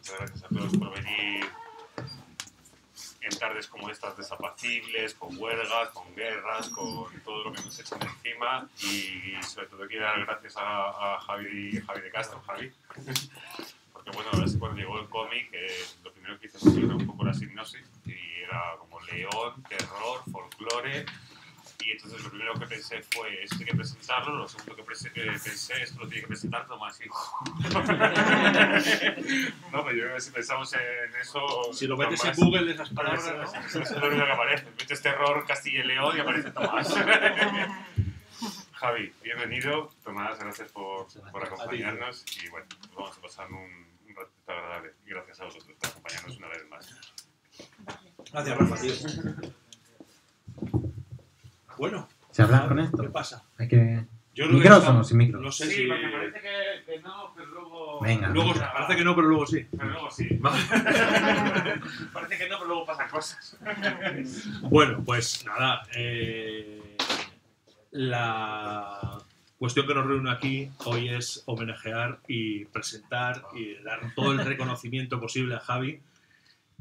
muchas gracias a todos por venir en tardes como estas desapacibles, con huelgas, con guerras, con todo lo que nos echan encima y sobre todo quiero dar gracias a Javi de Castro, Javi, porque bueno, a ver si cuando llegó el cómic lo primero que hice fue leer un poco la sinopsis y era como león, terror, folclore. Y entonces lo primero que pensé fue, esto hay que presentarlo, lo segundo que pensé, esto lo tiene que presentar Tomás Hijo. No, pero yo creo que si pensamos en eso... Si lo metes Tomás, en Google esas palabras, ¿no? Es lo único que aparece. Metes terror, Castilla y León y aparece Tomás. Javi, bienvenido. Tomás, gracias por acompañarnos. Y bueno, pues vamos a pasar un ratito agradable. Y gracias a vosotros por acompañarnos una vez más. Gracias, Rafa, tío. Bueno, ¿Se habla con esto? ¿qué pasa? Hay que... Yo creo ¿Micrófono que sin micro? No sé Sí, si... porque parece que no, pero luego... Venga. Luego, parece que no, pero luego sí. Pero luego sí. Parece que no, pero luego pasan cosas. Bueno, pues nada. La cuestión que nos reúne aquí hoy es homenajear y presentar y dar todo el reconocimiento posible a Javi,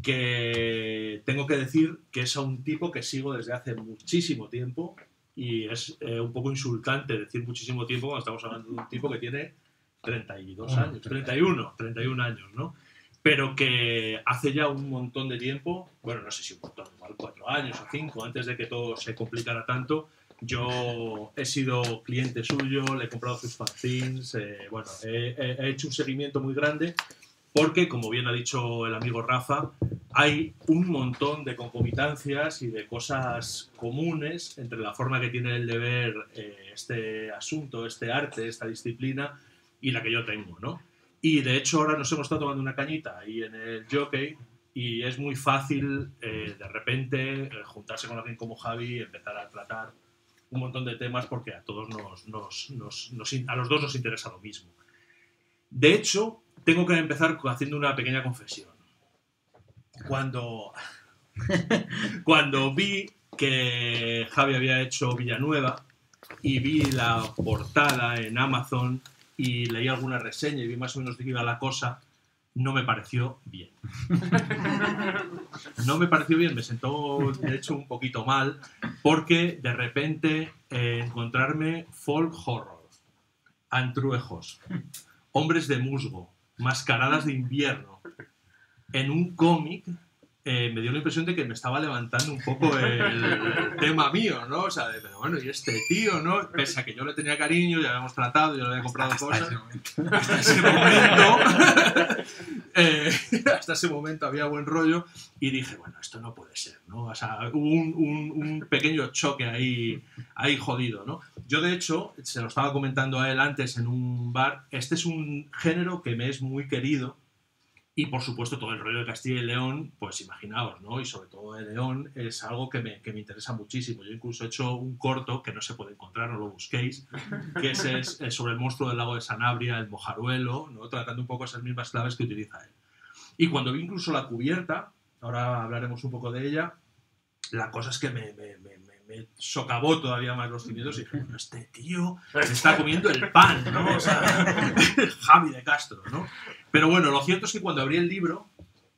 que tengo que decir que es a un tipo que sigo desde hace muchísimo tiempo y es un poco insultante decir muchísimo tiempo cuando estamos hablando de un tipo que tiene 32 años, 31 años, ¿no? Pero que hace ya un montón de tiempo, bueno, no sé si un montón, igual 4 años o 5, antes de que todo se complicara tanto, yo he sido cliente suyo, le he comprado sus fanzines, bueno, he hecho un seguimiento muy grande porque, como bien ha dicho el amigo Rafa, hay un montón de concomitancias y de cosas comunes entre la forma que tiene él de ver este asunto, este arte, esta disciplina y la que yo tengo, ¿no? Y de hecho ahora nos hemos estado tomando una cañita ahí en el Jockey y es muy fácil de repente juntarse con alguien como Javi y empezar a tratar un montón de temas porque a todos a los dos nos interesa lo mismo. De hecho, tengo que empezar haciendo una pequeña confesión. Cuando vi que Javi había hecho Villanueva y vi la portada en Amazon y leí alguna reseña y vi más o menos de qué iba la cosa, no me pareció bien. No me pareció bien, me sentó de hecho un poquito mal porque de repente encontrarme folk horror, antruejos, hombres de musgo, mascaradas de invierno en un cómic me dio la impresión de que me estaba levantando un poco el tema mío, ¿no? O sea, pero bueno, y este tío, ¿no? Pese a que yo le tenía cariño, ya habíamos tratado, yo le había comprado cosas. Hasta ese momento, hasta ese momento había buen rollo y dije, bueno, esto no puede ser, ¿no? O sea, hubo un pequeño choque ahí jodido, ¿no? Yo, de hecho, se lo estaba comentando a él antes en un bar, este es un género que me es muy querido. Y, por supuesto, todo el rollo de Castilla y León, pues imaginaos, ¿no? Y sobre todo de León es algo que me interesa muchísimo. Yo incluso he hecho un corto que no se puede encontrar, no lo busquéis, que es sobre el monstruo del lago de Sanabria, el mojaruelo, ¿no? Tratando un poco esas mismas claves que utiliza él. Y cuando vi incluso la cubierta, ahora hablaremos un poco de ella, la cosa es que me socavó todavía más los cimientos y dije, bueno, este tío me está comiendo el pan, ¿no? O sea, Javi de Castro, ¿no? Pero bueno, lo cierto es que cuando abrí el libro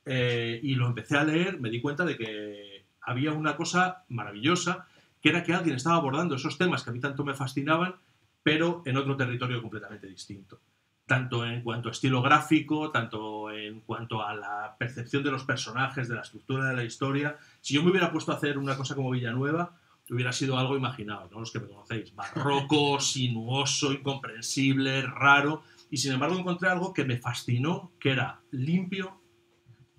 y lo empecé a leer, me di cuenta de que había una cosa maravillosa, que era que alguien estaba abordando esos temas que a mí tanto me fascinaban, pero en otro territorio completamente distinto. Tanto en cuanto a estilo gráfico, tanto en cuanto a la percepción de los personajes, de la estructura de la historia. Si yo me hubiera puesto a hacer una cosa como Villanueva, hubiera sido algo imaginado, ¿no? Los que me conocéis, barroco, sinuoso, incomprensible, raro, y sin embargo encontré algo que me fascinó, que era limpio,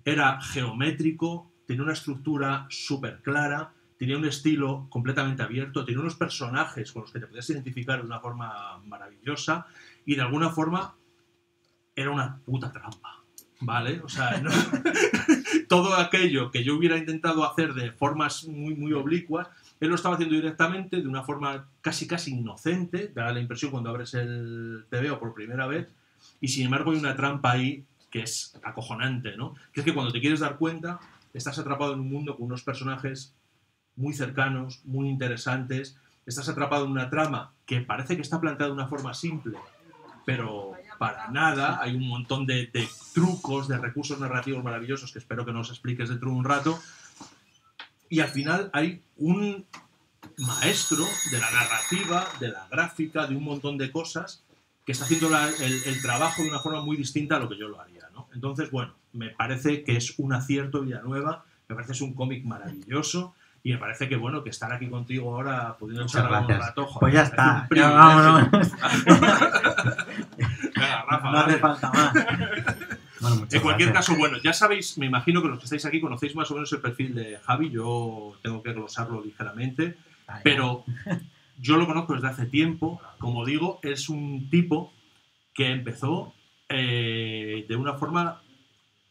era geométrico, tenía una estructura súper clara, tenía un estilo completamente abierto, tenía unos personajes con los que te podías identificar de una forma maravillosa y de alguna forma era una puta trampa, ¿vale? O sea, no, todo aquello que yo hubiera intentado hacer de formas muy, muy oblicuas, él lo estaba haciendo directamente, de una forma casi inocente, da la impresión cuando abres el TVO por primera vez, y sin embargo hay una trampa ahí que es acojonante, ¿no? Que es que cuando te quieres dar cuenta, estás atrapado en un mundo con unos personajes muy cercanos, muy interesantes, estás atrapado en una trama que parece que está planteada de una forma simple, pero para nada. Hay un montón de trucos, de recursos narrativos maravillosos que espero que nos expliques dentro de un rato. Y al final hay un maestro de la narrativa, de la gráfica, de un montón de cosas que está haciendo el trabajo de una forma muy distinta a lo que yo lo haría, ¿no? Entonces, bueno, me parece que es un acierto Villanueva, me parece que es un cómic maravilloso y me parece que, bueno, que estar aquí contigo ahora pudiendo charlar un rato, joder, pues ya está, ya vámonos. Venga, Rafa, no hace falta más. Bueno, en cualquier caso, bueno, ya sabéis, me imagino que los que estáis aquí conocéis más o menos el perfil de Javi, yo tengo que glosarlo ligeramente, pero yo lo conozco desde hace tiempo. Como digo, es un tipo que empezó de una forma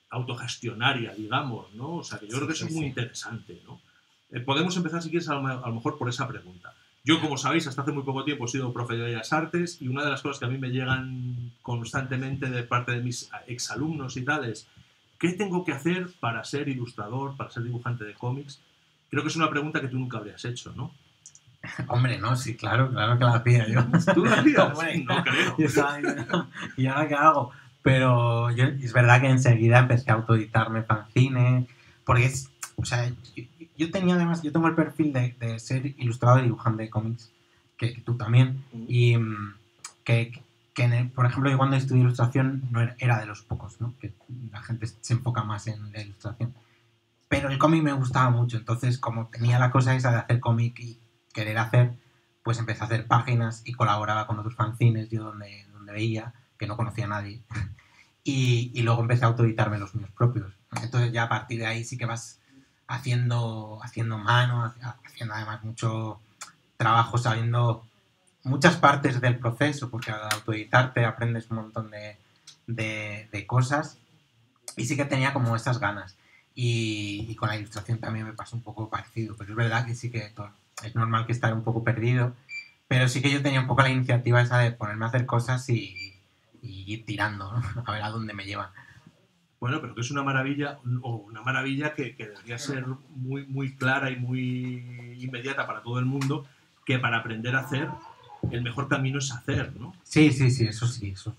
autogestionaria, digamos, ¿no? O sea, que yo creo que eso es muy interesante, ¿no? Podemos empezar, si quieres, a lo mejor por esa pregunta. Yo, como sabéis, hasta hace muy poco tiempo he sido profe de Bellas Artes y una de las cosas que a mí me llegan constantemente de parte de mis exalumnos y tal es ¿qué tengo que hacer para ser ilustrador, para ser dibujante de cómics? Creo que es una pregunta que tú nunca habrías hecho, ¿no? Hombre, no, sí, claro que la hacía yo. ¿Tú la hacías? Hombre, No creo. Yo estaba diciendo, ¿y ahora qué hago? Pero es verdad que enseguida empecé a autoeditarme fanzine, porque es, o sea, yo tenía además, yo tengo el perfil de ser ilustrador y dibujante de cómics, que tú también, y por ejemplo, yo cuando estudié ilustración no era de los pocos, ¿no? Que la gente se enfoca más en la ilustración. Pero el cómic me gustaba mucho, entonces como tenía la cosa esa de hacer cómic y querer hacer, pues empecé a hacer páginas y colaboraba con otros fanzines, yo donde veía, que no conocía a nadie. Y luego empecé a autoeditarme los míos propios. Entonces ya a partir de ahí sí que vas haciendo mano, haciendo además mucho trabajo, sabiendo muchas partes del proceso, porque al autoeditarte aprendes un montón de cosas. Y sí que tenía como esas ganas. Y con la ilustración también me pasó un poco parecido, pero es verdad que sí que es normal que estar un poco perdido, pero sí que yo tenía un poco la iniciativa esa de ponerme a hacer cosas y ir tirando, ¿no? A ver a dónde me llevan. Bueno, pero que es una maravilla, o una maravilla que debería ser muy, muy clara y muy inmediata para todo el mundo, que para aprender a hacer, el mejor camino es hacer, ¿no? Sí, eso sí, eso.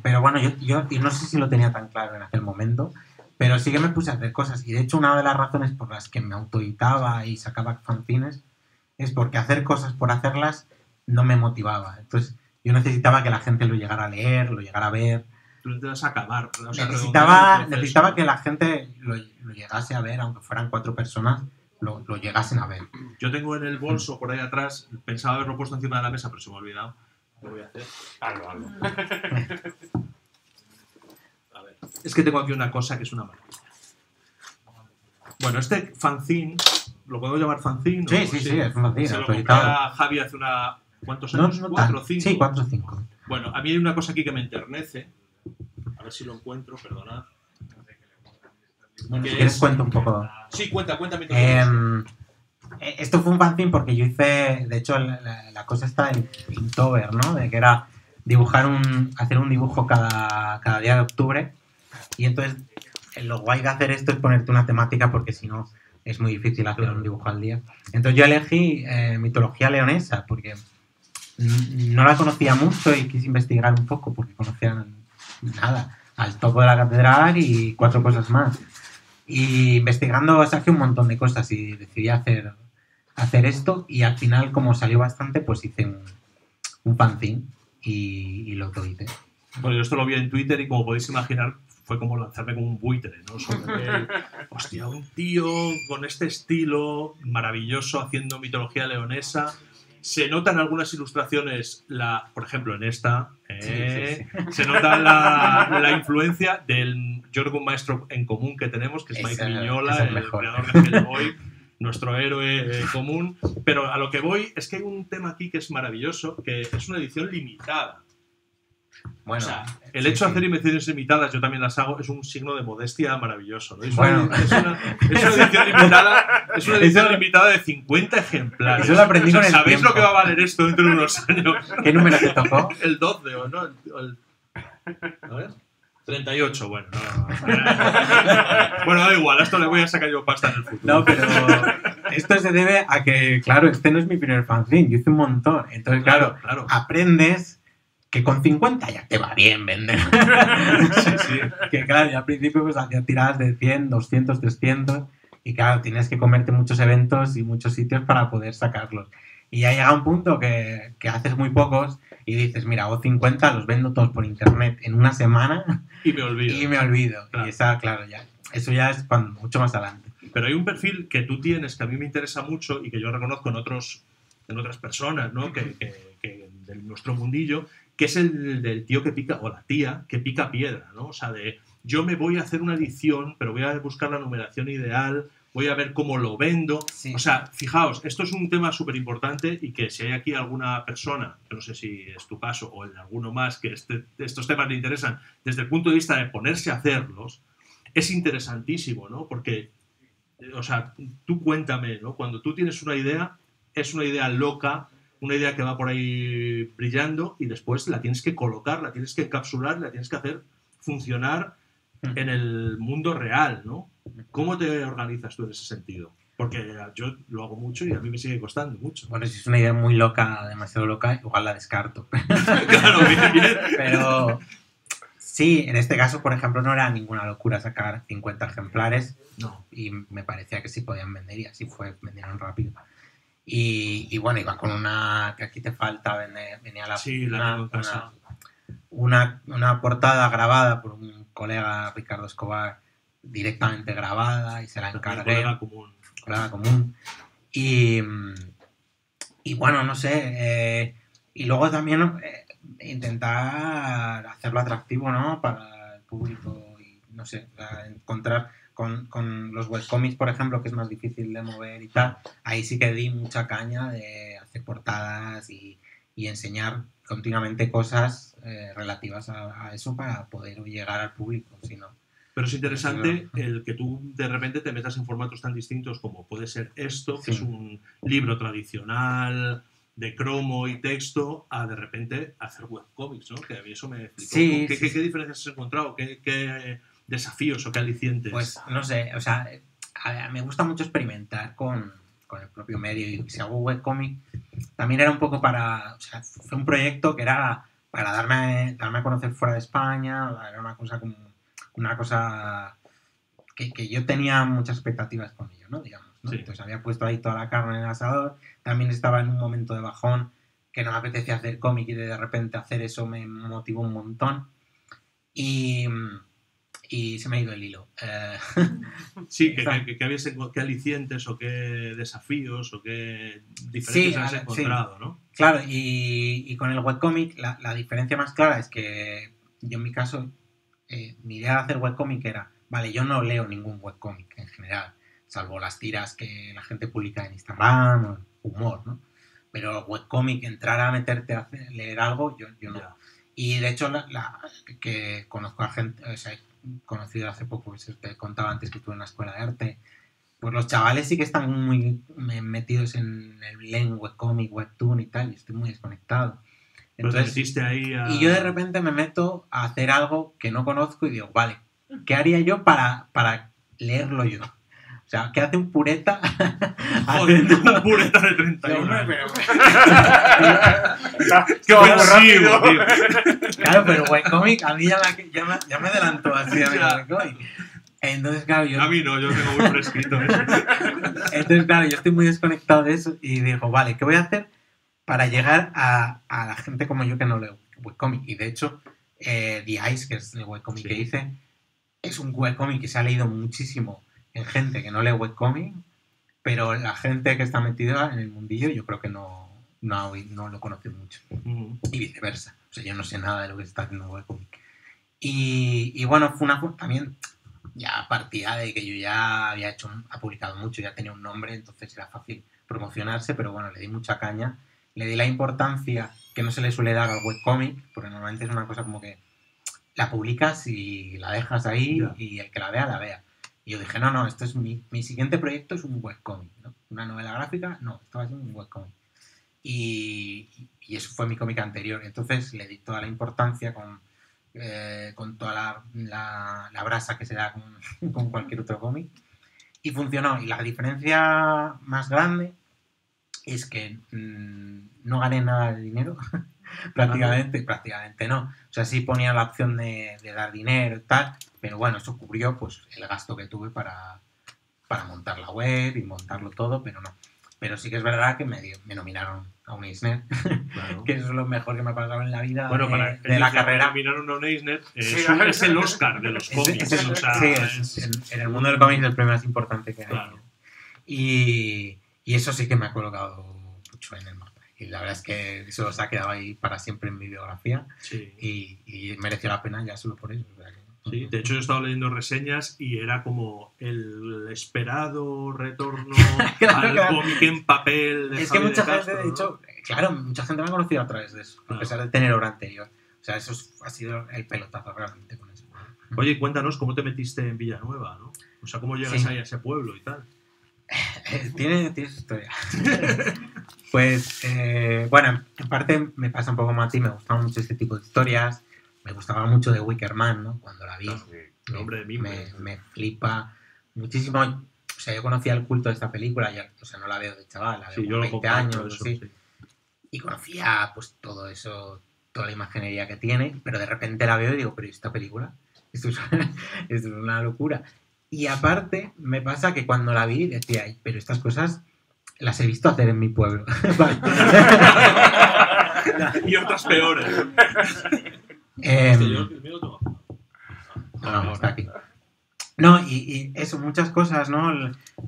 Pero bueno, yo no sé si lo tenía tan claro en aquel momento, pero sí que me puse a hacer cosas. Y de hecho una de las razones por las que me autoeditaba y sacaba fanzines es porque hacer cosas por hacerlas no me motivaba. Entonces yo necesitaba que la gente lo llegara a leer, lo llegara a ver. Tú necesitas acabar. O sea, necesitaba que la gente lo llegase a ver, aunque fueran 4 personas, lo llegasen a ver. Yo tengo en el bolso, por ahí atrás, pensaba haberlo puesto encima de la mesa, pero se me ha olvidado. Lo voy a hacer. Algo. A ver. Es que tengo aquí una cosa que es una maravilla. Bueno, fanzine, ¿lo podemos llamar fanzine? Sí, es un fanzine. Se lo compré a Javi hace ¿cuántos años? No, ¿4 o 5? Sí, 4 o 5. Bueno, a mí hay una cosa aquí que me enternece. A ver si lo encuentro, perdonad. Bueno, si quieres cuento un poco. Sí, cuéntame. Esto fue un fanzine porque yo hice, de hecho, la cosa está en Inktober, ¿no? De que era hacer un dibujo cada día de octubre. Y entonces, lo guay de hacer esto es ponerte una temática porque si no es muy difícil hacer un dibujo al día. Entonces yo elegí mitología leonesa porque no la conocía mucho y quise investigar un poco porque conocía al topo de la catedral y 4 cosas más. Y investigando saqué un montón de cosas y decidí hacer esto y al final, como salió bastante, pues hice un fanzine y lo autoedité. Bueno, yo esto lo vi en Twitter y como podéis imaginar fue como lanzarme como un buitre, ¿no? Hostia, un tío con este estilo maravilloso haciendo mitología leonesa. Se notan algunas ilustraciones, por ejemplo en esta, se nota la influencia del, yo creo que un maestro en común que tenemos, que es Mike Mignola, el creador de Hellboy, nuestro héroe común. Pero a lo que voy es que hay un tema aquí que es maravilloso, que es una edición limitada. Bueno, o sea, el hecho de hacer ediciones limitadas, yo también las hago, es un signo de modestia maravilloso, ¿no? Es una edición limitada de 50 ejemplares. Eso lo aprendí con el ¿sabéis tiempo. lo que va a valer esto dentro de unos años? ¿Qué número te tocó? El 12, ¿o no? A ver. 38, bueno. No. Bueno, da igual, a esto le voy a sacar yo pasta en el futuro. No, pero esto se debe a que, claro, este no es mi primer fanzine, yo hice un montón. Entonces, claro. Aprendes que con 50 ya te va bien vender. Sí, sí. Que claro, yo al principio pues hacía tiradas de 100, 200, 300 y claro, tienes que comerte muchos eventos y muchos sitios para poder sacarlos. Y ya llega un punto que haces muy pocos y dices, mira, hago 50, los vendo todos por internet en una semana Y me olvido. y me olvido. Claro. Y esa, claro, ya, eso ya es cuando, mucho más adelante. Pero hay un perfil que tú tienes que a mí me interesa mucho y que yo reconozco en otras personas, ¿no? que de nuestro mundillo, que es el del tío que pica, o la tía que pica piedra, ¿no? O sea, de yo me voy a hacer una edición, pero voy a buscar la numeración ideal, voy a ver cómo lo vendo. Sí. O sea, fijaos, esto es un tema súper importante y que si hay aquí alguna persona, que no sé si es tu caso o el de alguno más, que estos temas le interesan desde el punto de vista de ponerse a hacerlos, es interesantísimo, ¿no? Porque, o sea, tú cuéntame, ¿no? Cuando tú tienes una idea, es una idea loca, una idea que va por ahí brillando y después la tienes que colocar, la tienes que encapsular, la tienes que hacer funcionar en el mundo real, ¿no? ¿Cómo te organizas tú en ese sentido? Porque yo lo hago mucho y a mí me sigue costando mucho. Bueno, si es una idea muy loca, demasiado loca, igual la descarto. Claro, bien. Pero sí, en este caso, por ejemplo, no era ninguna locura sacar 50 ejemplares. No. Y me parecía que sí podían vender y así fue, vendieron rápido. Y bueno, iba con una que aquí te falta, venía Sí, la tengo en casa. una portada grabada por un colega, Ricardo Escobar, directamente grabada y se la encargué. Colega común. Y bueno, no sé. Y luego también intentar hacerlo atractivo, ¿no? Para el público y, no sé, encontrar con los webcomics, por ejemplo, que es más difícil de mover y tal, ahí sí que di mucha caña de hacer portadas y enseñar continuamente cosas relativas a eso para poder llegar al público, si no. Pero es interesante el que tú de repente te metas en formatos tan distintos como puede ser esto, que es un libro tradicional de cromo y texto, a de repente hacer webcomics, ¿no? Que a mí eso me flipó. Sí, ¿Qué diferencias has encontrado? ¿Qué desafíos o qué alicientes? Pues no sé, o sea, me gusta mucho experimentar con el propio medio y si hago webcomic también era un poco para, o sea, fue un proyecto que era para darme a conocer fuera de España, era una cosa que yo tenía muchas expectativas con ello, ¿no? Digamos, ¿no? Sí. Entonces había puesto ahí toda la carne en el asador, también estaba en un momento de bajón que no me apetecía hacer cómic y de repente hacer eso me motivó un montón y se me ha ido el hilo. Sí, ¿qué alicientes o qué desafíos o qué diferencias has encontrado, sí. ¿no? Claro, y con el webcomic la diferencia más clara es que yo en mi caso, mi idea de hacer webcomic era, vale, yo no leo ningún webcomic en general, salvo las tiras que la gente publica en Instagram o humor, ¿no? Pero webcomic, entrar a meterte a leer algo, yo no. Yeah. Y de hecho, que conozco a gente, o sea, conocido hace poco, te contaba antes que estuve en la escuela de arte, pues los chavales sí que están muy metidos en el leen webcomic, webtoon y tal, y estoy muy desconectado. Entonces, ahí y yo de repente me meto a hacer algo que no conozco y digo, vale, ¿qué haría yo para leerlo yo? O sea, ¿qué hace un pureta? Joder, un pureta de 31 años. ¡Qué ofensivo, tío! Claro, pero webcomic a mí ya me adelantó así a mi webcomic. Entonces, claro, yo... A mí no, yo tengo muy fresquito eso. Entonces, claro, yo estoy muy desconectado de eso y digo, vale, ¿qué voy a hacer para llegar a la gente como yo que no leo webcomic? Y de hecho, The Ice, que es el webcomic que hice, es un webcomic que se ha leído muchísimo en gente que no lee webcomic, pero la gente que está metida en el mundillo yo creo que no lo conoce mucho. Y viceversa. O sea, yo no sé nada de lo que se está haciendo en webcomic. Y bueno, fue también ya partida de que yo ya había publicado mucho, ya tenía un nombre, entonces era fácil promocionarse, pero bueno, le di mucha caña, le di la importancia que no se le suele dar al webcomic, porque normalmente es una cosa como que la publicas y la dejas ahí y el que la vea. Y yo dije, no, esto es mi siguiente proyecto es un webcomic, ¿no? Una novela gráfica, no, esto va a ser un webcomic. Y eso fue mi cómic anterior, entonces le di toda la importancia con toda la brasa que se da con cualquier otro cómic y funcionó. Y la diferencia más grande es que no gané nada de dinero prácticamente no. O sea, sí ponía la opción de dar dinero y tal, pero bueno, eso cubrió pues el gasto que tuve para montar la web y montarlo todo, pero no. Pero sí que es verdad que me nominaron a un Eisner, Claro. que eso es lo mejor que me ha pasado en la vida Bueno, de la carrera. Nominaron a un Eisner, Sí, es el Oscar de los cómics. Es el- o sea, sí, en el mundo del cómic es el premio más importante que hay. Claro. Y eso sí que me ha colocado mucho en el mapa. Y la verdad es que eso se ha quedado ahí para siempre en mi biografía Sí. y mereció la pena ya solo por eso. O sea que- Sí, de hecho yo he estado leyendo reseñas y era como el esperado retorno Claro, al claro. cómic en papel de Es que Javi mucha de gente, Castro, de ¿no? hecho, claro, mucha gente me ha conocido a través de eso, a Claro. pesar de tener obra anterior. O sea, ha sido el pelotazo realmente con eso. Oye, cuéntanos cómo te metiste en Villanueva, ¿no? O sea, cómo llegas Sí. ahí a ese pueblo y tal. Tiene su historia. Pues, bueno, en parte me pasa un poco más a ti, me gustaba mucho este tipo de historias, me gustaba mucho de Wicker Man, ¿no? Cuando la vi, El hombre de Mimbre. me flipa muchísimo. O sea, yo conocía el culto de esta película, ya, o sea, no la veo de chaval, la veo Sí, con yo lo 20 comparto, años, eso, así, sí. y conocía pues todo eso, toda la imaginería que tiene, pero de repente la veo y digo, pero ¿y esta película? Esto es, esto es una locura. Y aparte, me pasa que cuando la vi decía, "Ay, pero estas cosas las he visto hacer en mi pueblo". Vale. Y otras peores. Em, Hostia, yo el mío lo tengo. no, está aquí. No, y eso, muchas cosas, ¿no?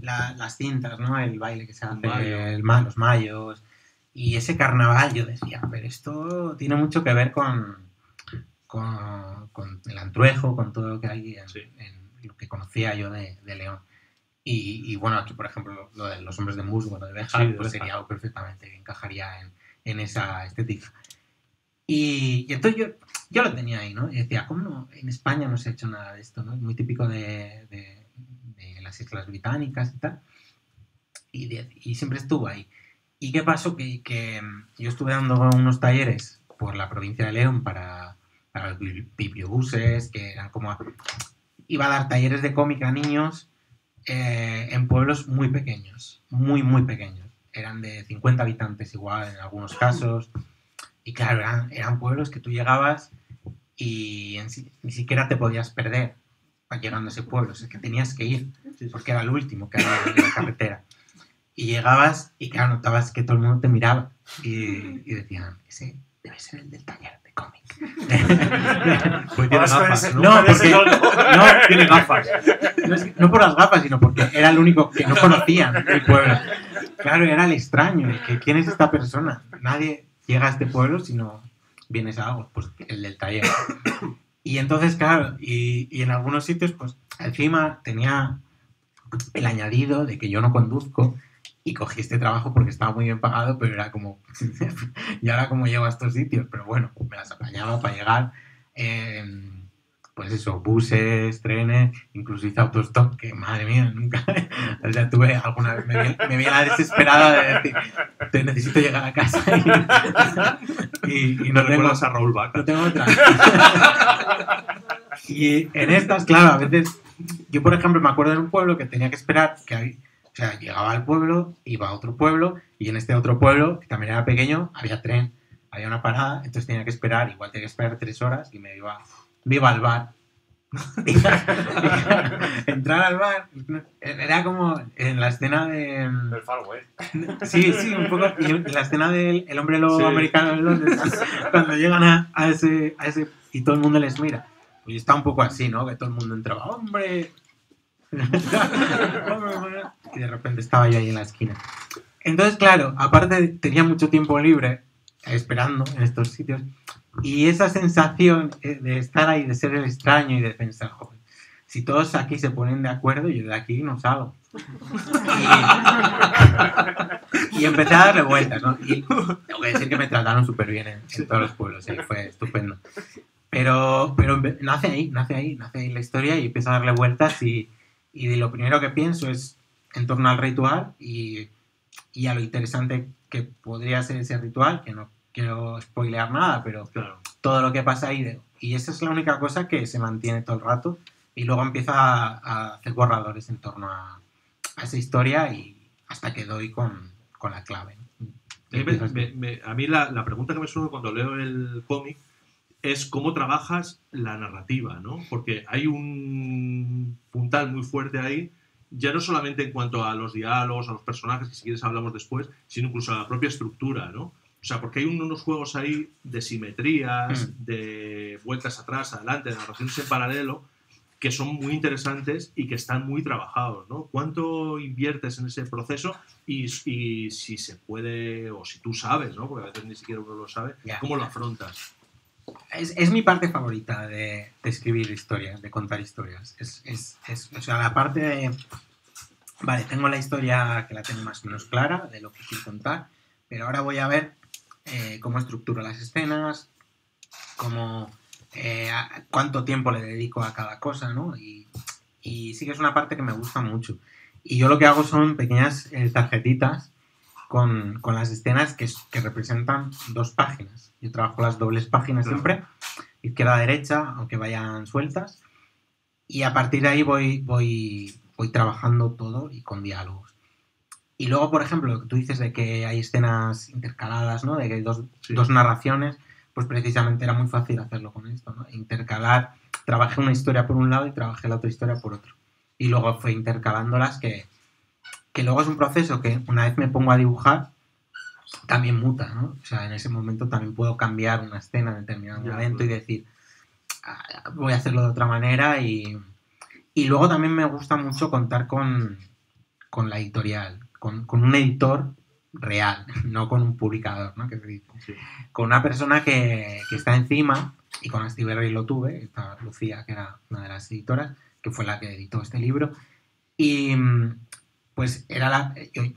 Las cintas, ¿no? El baile que se hace, Mayo. los mayos. Y ese carnaval, yo decía, pero esto tiene mucho que ver con el Antruejo, con todo lo que hay Sí. en lo que conocía yo de León. Y bueno, aquí, por ejemplo, lo de los hombres de musgo, lo de Béjar, Sí, de pues Béjar. sería algo perfectamente que encajaría en esa estética. Y entonces yo lo tenía ahí, ¿no? Y decía, ¿cómo no? En España no se ha hecho nada de esto, ¿no? Es muy típico de las Islas Británicas y tal. Y siempre estuvo ahí. ¿Y qué pasó? Que yo estuve dando unos talleres por la provincia de León para los bibliobuses, que eran como... Iba a dar talleres de cómic a niños en pueblos muy pequeños, muy, muy pequeños. Eran de 50 habitantes igual en algunos casos. Y claro, eran pueblos que tú llegabas y ni siquiera te podías perder llegando a ese pueblo. Es que tenías que ir, porque era el último que había en la carretera. Y llegabas y claro, notabas que todo el mundo te miraba y decían, ese debe ser el del taller de cómic. Pues tiene gafas. No, porque no tiene gafas. No por las gafas, sino porque era el único que no conocían el pueblo. Claro, era el extraño, que quién es esta persona. Nadie llega a este pueblo si no vienes a algo, pues el del taller. Y entonces, claro, y en algunos sitios, pues encima tenía el añadido de que yo no conduzco y cogí este trabajo porque estaba muy bien pagado, pero era como, y ahora como llego a estos sitios, pero bueno, me las apañaba para llegar, pues eso, buses, trenes, incluso hice autostop, que madre mía, nunca, o sea, tuve alguna vez, me vi la desesperada de decir, te necesito llegar a casa y no tengo, recuerdas a Raúl Vaca. no tengo otra. Y en estas, claro, a veces, yo por ejemplo me acuerdo de un pueblo que tenía que esperar, o sea, llegaba al pueblo, iba a otro pueblo, y en este otro pueblo, que también era pequeño, había tren, había una parada, entonces tenía que esperar, igual tenía que esperar 3 horas, y me iba al bar. Y claro, entrar al bar, era como en la escena de... El Far West. Sí, un poco, y en la escena del El hombre lobo Sí. americano en Londres, cuando llegan a ese, y todo el mundo les mira. Y está un poco así, ¿no? Que todo el mundo entraba, ¡hombre! Y de repente estaba yo ahí en la esquina. Entonces, claro, aparte tenía mucho tiempo libre esperando en estos sitios y esa sensación de estar ahí, de ser el extraño y de pensar, joder, si todos aquí se ponen de acuerdo, yo de aquí no salgo. Y empecé a darle vueltas, ¿no? Y tengo que decir que me trataron súper bien en todos los pueblos, fue estupendo. Pero nace ahí la historia y empiezo a darle vueltas y lo primero que pienso es en torno al ritual y a lo interesante que podría ser ese ritual, que no quiero spoilear nada, pero Claro. todo lo que pasa ahí. Y esa es la única cosa que se mantiene todo el rato y luego empieza a hacer borradores en torno a esa historia y hasta que doy con la clave. A mí la pregunta que me surge cuando leo el cómic es cómo trabajas la narrativa, ¿no? Porque hay un puntal muy fuerte ahí, ya no solamente en cuanto a los diálogos, a los personajes, que si quieres hablamos después, sino incluso a la propia estructura, ¿no? O sea, porque hay unos juegos ahí de simetrías, de vueltas atrás, adelante, de narraciones en paralelo, que son muy interesantes y que están muy trabajados, ¿no? ¿Cuánto inviertes en ese proceso? Y si se puede, o si tú sabes, ¿no? Porque a veces ni siquiera uno lo sabe, ¿cómo lo afrontas? Es mi parte favorita de escribir historias, de contar historias. O sea, la parte de... Vale, tengo la historia que la tengo más o menos clara de lo que quiero contar, pero ahora voy a ver cómo estructuro las escenas, cuánto tiempo le dedico a cada cosa, ¿no? Y sí que es una parte que me gusta mucho. Y yo lo que hago son pequeñas tarjetitas con las escenas que representan 2 páginas. Yo trabajo las dobles páginas siempre, izquierda a derecha, aunque vayan sueltas. Y a partir de ahí voy trabajando todo y con diálogos. Y luego, por ejemplo, lo que tú dices de que hay escenas intercaladas, ¿no? De que hay dos narraciones, pues precisamente era muy fácil hacerlo con esto, ¿no? Intercalar, trabajé una historia por un lado y trabajé la otra historia por otro. Y luego fue intercalándolas que luego es un proceso que una vez me pongo a dibujar, también muta, ¿no? O sea, en ese momento también puedo cambiar una escena en determinado momento y decir, voy a hacerlo de otra manera y luego también me gusta mucho contar con la editorial, con un editor real, no con un publicador, ¿no? Que se dice. Sí. Con una persona que está encima, y con Astiberri lo tuve, esta Lucía, que era una de las editoras, que fue la que editó este libro, y pues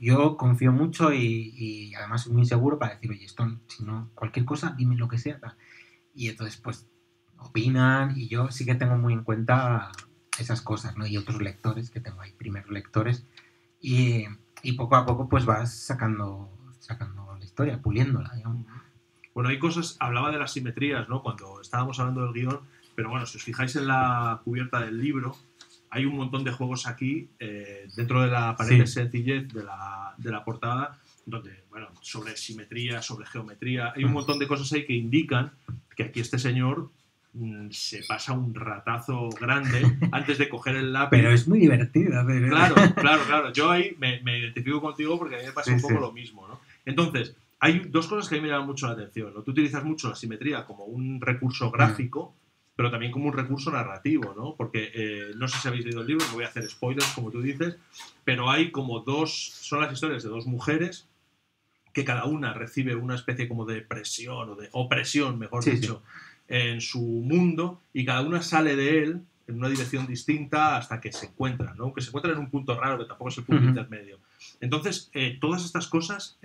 yo confío mucho y además soy muy seguro para decir, oye, esto, si no, cualquier cosa, dime lo que sea. Y entonces, pues, opinan y yo sí que tengo muy en cuenta esas cosas, ¿no? Y otros lectores, que tengo ahí primeros lectores, y poco a poco, pues, vas sacando la historia, puliéndola, digamos. Bueno, hay cosas, hablaba de las simetrías, ¿no? Cuando estábamos hablando del guión, pero bueno, si os fijáis en la cubierta del libro, hay un montón de juegos aquí, dentro de la aparente sencillez de la portada, donde, bueno, sobre simetría, sobre geometría, hay un montón de cosas ahí que indican que aquí este señor se pasa un ratazo grande antes de coger el lápiz. Pero es muy divertido. Claro. Yo ahí me identifico contigo porque a mí me pasa un poco lo mismo, ¿no? Entonces, hay 2 cosas que a mí me llaman mucho la atención, ¿no? Tú utilizas mucho la simetría como un recurso gráfico, pero también como un recurso narrativo, ¿no? Porque no sé si habéis leído el libro, no voy a hacer spoilers, como tú dices, pero hay como son las historias de 2 mujeres que cada una recibe una especie como de presión o de opresión, mejor dicho, en su mundo, y cada una sale de él en una dirección distinta hasta que se encuentran, ¿no? Aunque se encuentran en un punto raro que tampoco es el punto intermedio. Entonces, todas estas cosas,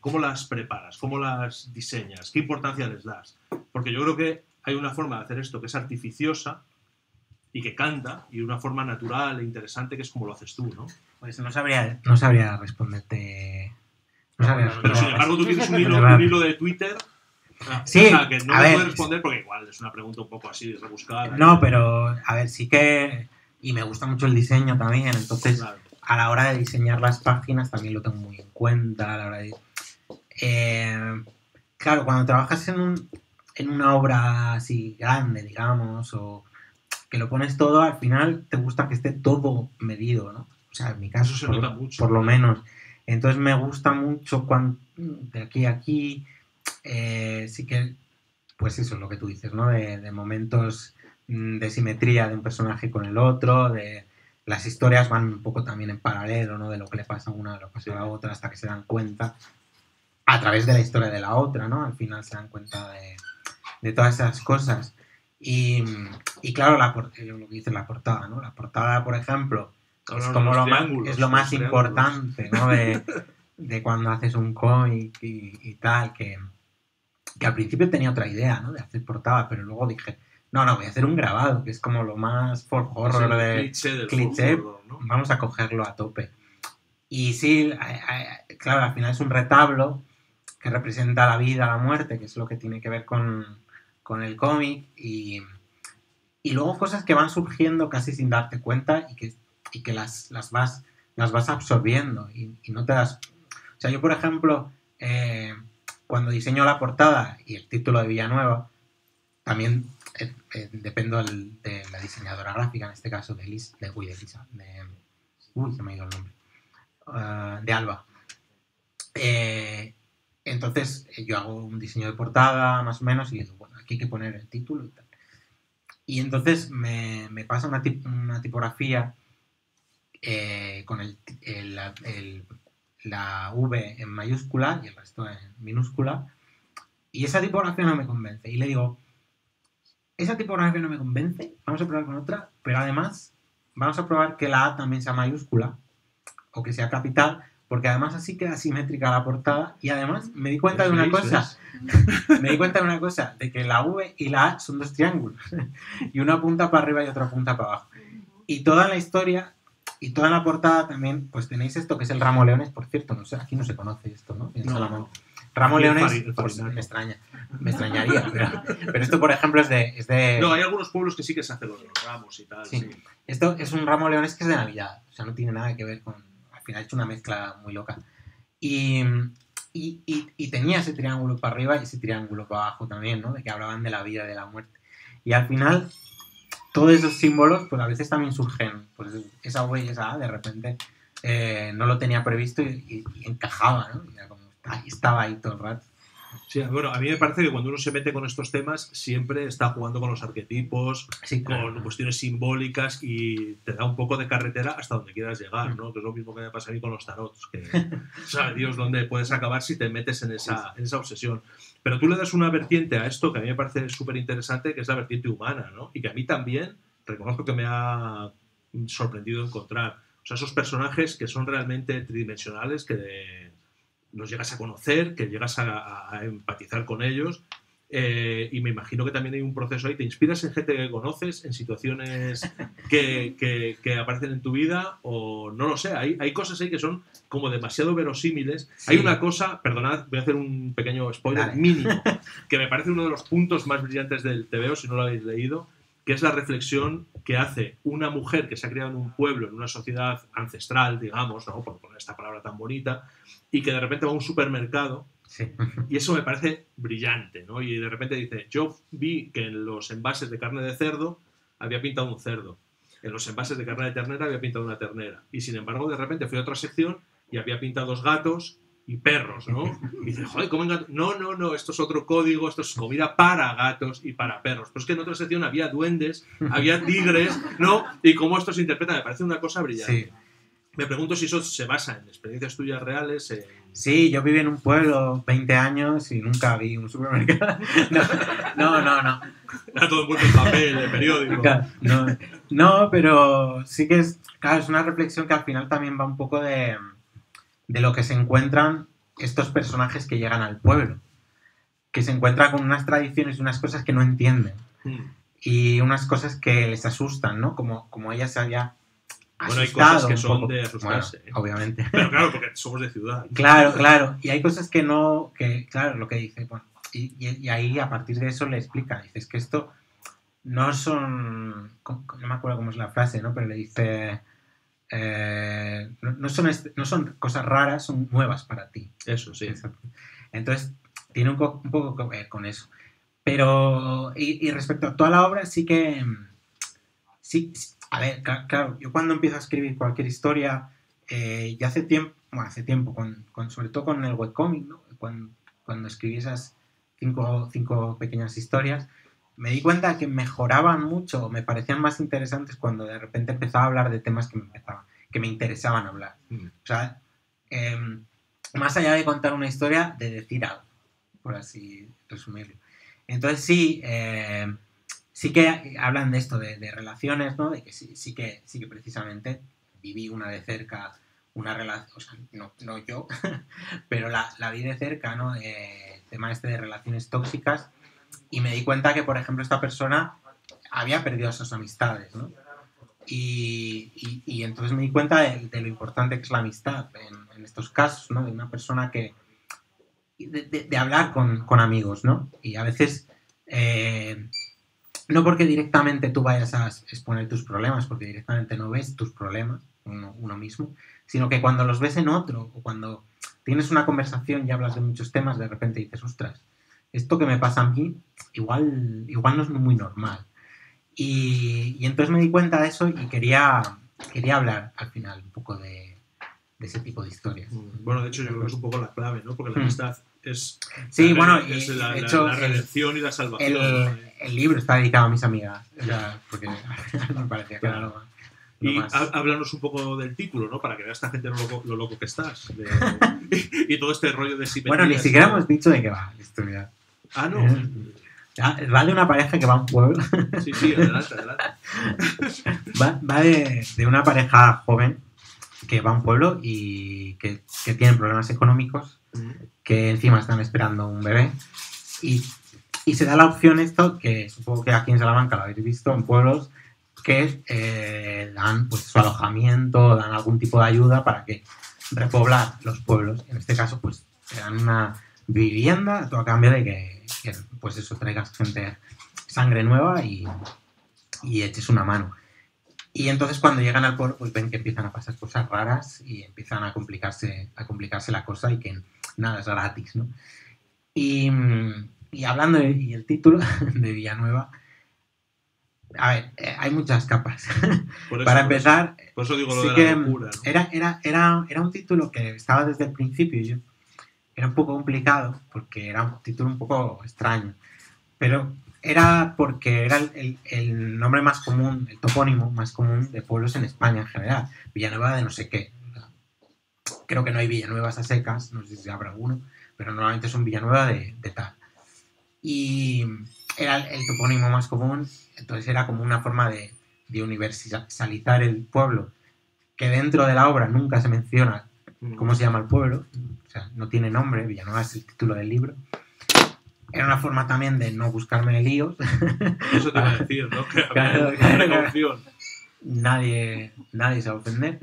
¿cómo las preparas? ¿Cómo las diseñas? ¿Qué importancia les das? Porque yo creo que hay una forma de hacer esto que es artificiosa y que canta, y una forma natural e interesante que es como lo haces tú, ¿no? Pues no sabría responderte. Pero sin embargo tú tienes un hilo de Twitter. Sí, o sea, que no me puedes responder porque igual es una pregunta un poco así rebuscada. No, pero a ver, sí que... Y me gusta mucho el diseño también, entonces a la hora de diseñar las páginas también lo tengo muy en cuenta. A la hora de... claro, cuando trabajas en una obra así grande, digamos, o que lo pones todo, al final te gusta que esté todo medido, ¿no? O sea, en mi caso, eso se nota mucho, por lo menos. Entonces me gusta mucho de aquí a aquí... sí que, pues eso es lo que tú dices, ¿no? De momentos de simetría de un personaje con el otro, de las historias van un poco también en paralelo, ¿no? De lo que le pasa a una, de lo que pasa a la otra, hasta que se dan cuenta, a través de la historia de la otra, ¿no? Al final se dan cuenta de todas esas cosas. Y claro, lo que dice la portada, ¿no? La portada, por ejemplo, es como lo más importante, ¿no? De cuando haces un cómic y tal, que al principio tenía otra idea, ¿no? De hacer portada, pero luego dije, no, voy a hacer un grabado, que es como lo más folk horror cliché, ¿no? Vamos a cogerlo a tope. Y sí, claro, al final es un retablo que representa la vida, la muerte, que es lo que tiene que ver con el cómic, y luego cosas que van surgiendo casi sin darte cuenta y que las vas absorbiendo y no te das... O sea, yo, por ejemplo, cuando diseño la portada y el título de Villanueva, también dependo de la diseñadora gráfica, en este caso de Elisa, se me ha ido el nombre, de Alba. Entonces yo hago un diseño de portada más o menos y le digo, bueno, aquí hay que poner el título y tal. Y entonces me pasa una tipografía con la V en mayúscula y el resto en minúscula, y esa tipografía no me convence. Y le digo, esa tipografía no me convence, vamos a probar con otra, pero además vamos a probar que la A también sea mayúscula o que sea capital, porque además así queda simétrica la portada. Y además me di cuenta de una cosa, de que la V y la A son dos triángulos, y una punta para arriba y otra punta para abajo. Y toda la historia y toda la portada también, pues tenéis esto que es el ramo leones, por cierto, no sé, aquí no se conoce esto, ¿no? En Salamanca. Ramo leones, pues, me extrañaría, pero esto, por ejemplo, es de... No, hay algunos pueblos que sí que se hacen los ramos y tal. Sí. Sí. Esto es un ramo leones que es de Navidad, o sea, no tiene nada que ver con... Al final he hecho una mezcla muy loca. Y tenía ese triángulo para arriba y ese triángulo para abajo también, ¿no? De que hablaban de la vida y de la muerte. Y al final, todos esos símbolos, pues a veces también surgen, pues esa V y esa A, de repente, no lo tenía previsto y encajaba, ¿no? Y era como, estaba ahí todo el rato. Sí, bueno, a mí me parece que cuando uno se mete con estos temas siempre está jugando con los arquetipos, Sí, claro. con cuestiones simbólicas, y te da un poco de carretera hasta donde quieras llegar, ¿no? Que es lo mismo que me pasa a mí con los tarots, que sabe Dios dónde puedes acabar si te metes en esa obsesión. Pero tú le das una vertiente a esto que a mí me parece súper interesante, que es la vertiente humana, ¿no? Y que a mí también reconozco que me ha sorprendido encontrar. O sea, esos personajes que son realmente tridimensionales, que los llegas a conocer, que llegas a empatizar con ellos, y me imagino que también hay un proceso ahí. ¿Te inspiras en gente que conoces, en situaciones que aparecen en tu vida? O no lo sé, hay cosas ahí que son como demasiado verosímiles. Sí. Hay una cosa, perdonad, voy a hacer un pequeño spoiler, Dale. mínimo, que me parece uno de los puntos más brillantes del TVO, si no lo habéis leído, que es la reflexión que hace una mujer que se ha criado en un pueblo, en una sociedad ancestral, digamos, ¿no? Por poner esta palabra tan bonita, y que de repente va a un supermercado, Sí. y eso me parece brillante, ¿no? Y de repente dice, yo vi que en los envases de carne de cerdo había pintado un cerdo, en los envases de carne de ternera había pintado una ternera, y sin embargo de repente fui a otra sección y había pintado dos gatos y perros, ¿no? Y dice, joder, ¿cómo en gato? No, esto es otro código, esto es comida para gatos y para perros. Pero es que en otra sección había duendes, había tigres, ¿no? Y cómo esto se interpreta, me parece una cosa brillante. Sí. Me pregunto si eso se basa en experiencias tuyas reales. Sí, yo viví en un pueblo 20 años y nunca vi un supermercado. No. Era todo envuelto en papel, en periódico. No, pero sí que es, claro, es una reflexión que al final también va un poco de lo que se encuentran estos personajes que llegan al pueblo, que se encuentran con unas tradiciones y unas cosas que no entienden, y unas cosas que les asustan, ¿no? Como ella se había asustado. Bueno, hay cosas que un son poco. de asustarse. Bueno, obviamente. Pero claro, porque somos de ciudad. Claro. Y hay cosas que no, claro, lo que dice, bueno, y ahí a partir de eso le explica, dices que esto no son, no me acuerdo cómo es la frase, ¿no? Pero le dice, no son cosas raras, son nuevas para ti. Eso, sí. Exacto. Entonces, tiene un poco que ver con eso. Pero, y respecto a toda la obra, sí que, sí, a ver, claro, yo cuando empiezo a escribir cualquier historia, ya hace tiempo, sobre todo con el webcomic, ¿no? Cuando escribí esas cinco pequeñas historias, me di cuenta que mejoraban mucho, me parecían más interesantes cuando de repente empezaba a hablar de temas que me interesaban hablar. O sea, más allá de contar una historia, de decir algo, por así resumirlo. Entonces sí que hablan de esto, de relaciones, ¿no? De que sí que precisamente viví una de cerca, una relación, o sea, no yo, pero la vi de cerca, ¿no? El tema este de relaciones tóxicas, y me di cuenta que, por ejemplo, esta persona había perdido sus amistades, ¿no? Y entonces me di cuenta de lo importante que es la amistad en estos casos, ¿no? De una persona que... de hablar con amigos, ¿no? Y a veces... no porque directamente tú vayas a exponer tus problemas, porque directamente no ves tus problemas, uno mismo, sino que cuando los ves en otro, o cuando tienes una conversación y hablas de muchos temas, de repente dices, ostras, esto que me pasa a mí igual no es muy normal. Y entonces me di cuenta de eso y quería hablar al final un poco de ese tipo de historias. Bueno, de hecho yo creo que es un poco la clave, ¿no? Porque la amistad es, sí, bueno, es de la hecho, redención y la salvación. ¿no? El libro está dedicado a mis amigas, o sea, porque me parecía que era lo más... Y háblanos un poco del título, ¿no? Para que vea esta gente lo loco que estás. Y todo este rollo de simetría. Bueno, ni siquiera hemos dicho de qué va la historia. Ah, no. Va de una pareja que va a un pueblo. Sí, adelante. Va de una pareja joven que va a un pueblo y que tienen problemas económicos, que encima están esperando un bebé. Y se da la opción esto, que supongo que aquí en Salamanca lo habéis visto, en pueblos, que dan pues, su alojamiento, dan algún tipo de ayuda para que repoblar los pueblos. En este caso, pues te dan una vivienda a todo a cambio de que pues eso, traigas gente, sangre nueva y eches una mano. Y entonces cuando llegan al pueblo, pues ven que empiezan a pasar cosas raras y empiezan a complicarse la cosa y que nada es gratis, ¿no? Y hablando y el título de Villanueva, a ver, hay muchas capas. Para empezar, por eso digo lo sí de que la locura, ¿no? era un título que estaba desde el principio. Era un poco complicado porque era un título un poco extraño. Pero era porque era el nombre más común, el topónimo más común de pueblos en España en general. Villanueva de no sé qué. Creo que no hay Villanuevas a secas, no sé si habrá alguno, pero normalmente son Villanueva de tal. Y era el topónimo más común, entonces era como una forma de universalizar el pueblo, que dentro de la obra nunca se menciona cómo se llama el pueblo, o sea, no tiene nombre, Villanueva es el título del libro. Era una forma también de no buscarme líos. Eso te iba a decir, ¿no? Que había precaución. Nadie se va a ofender.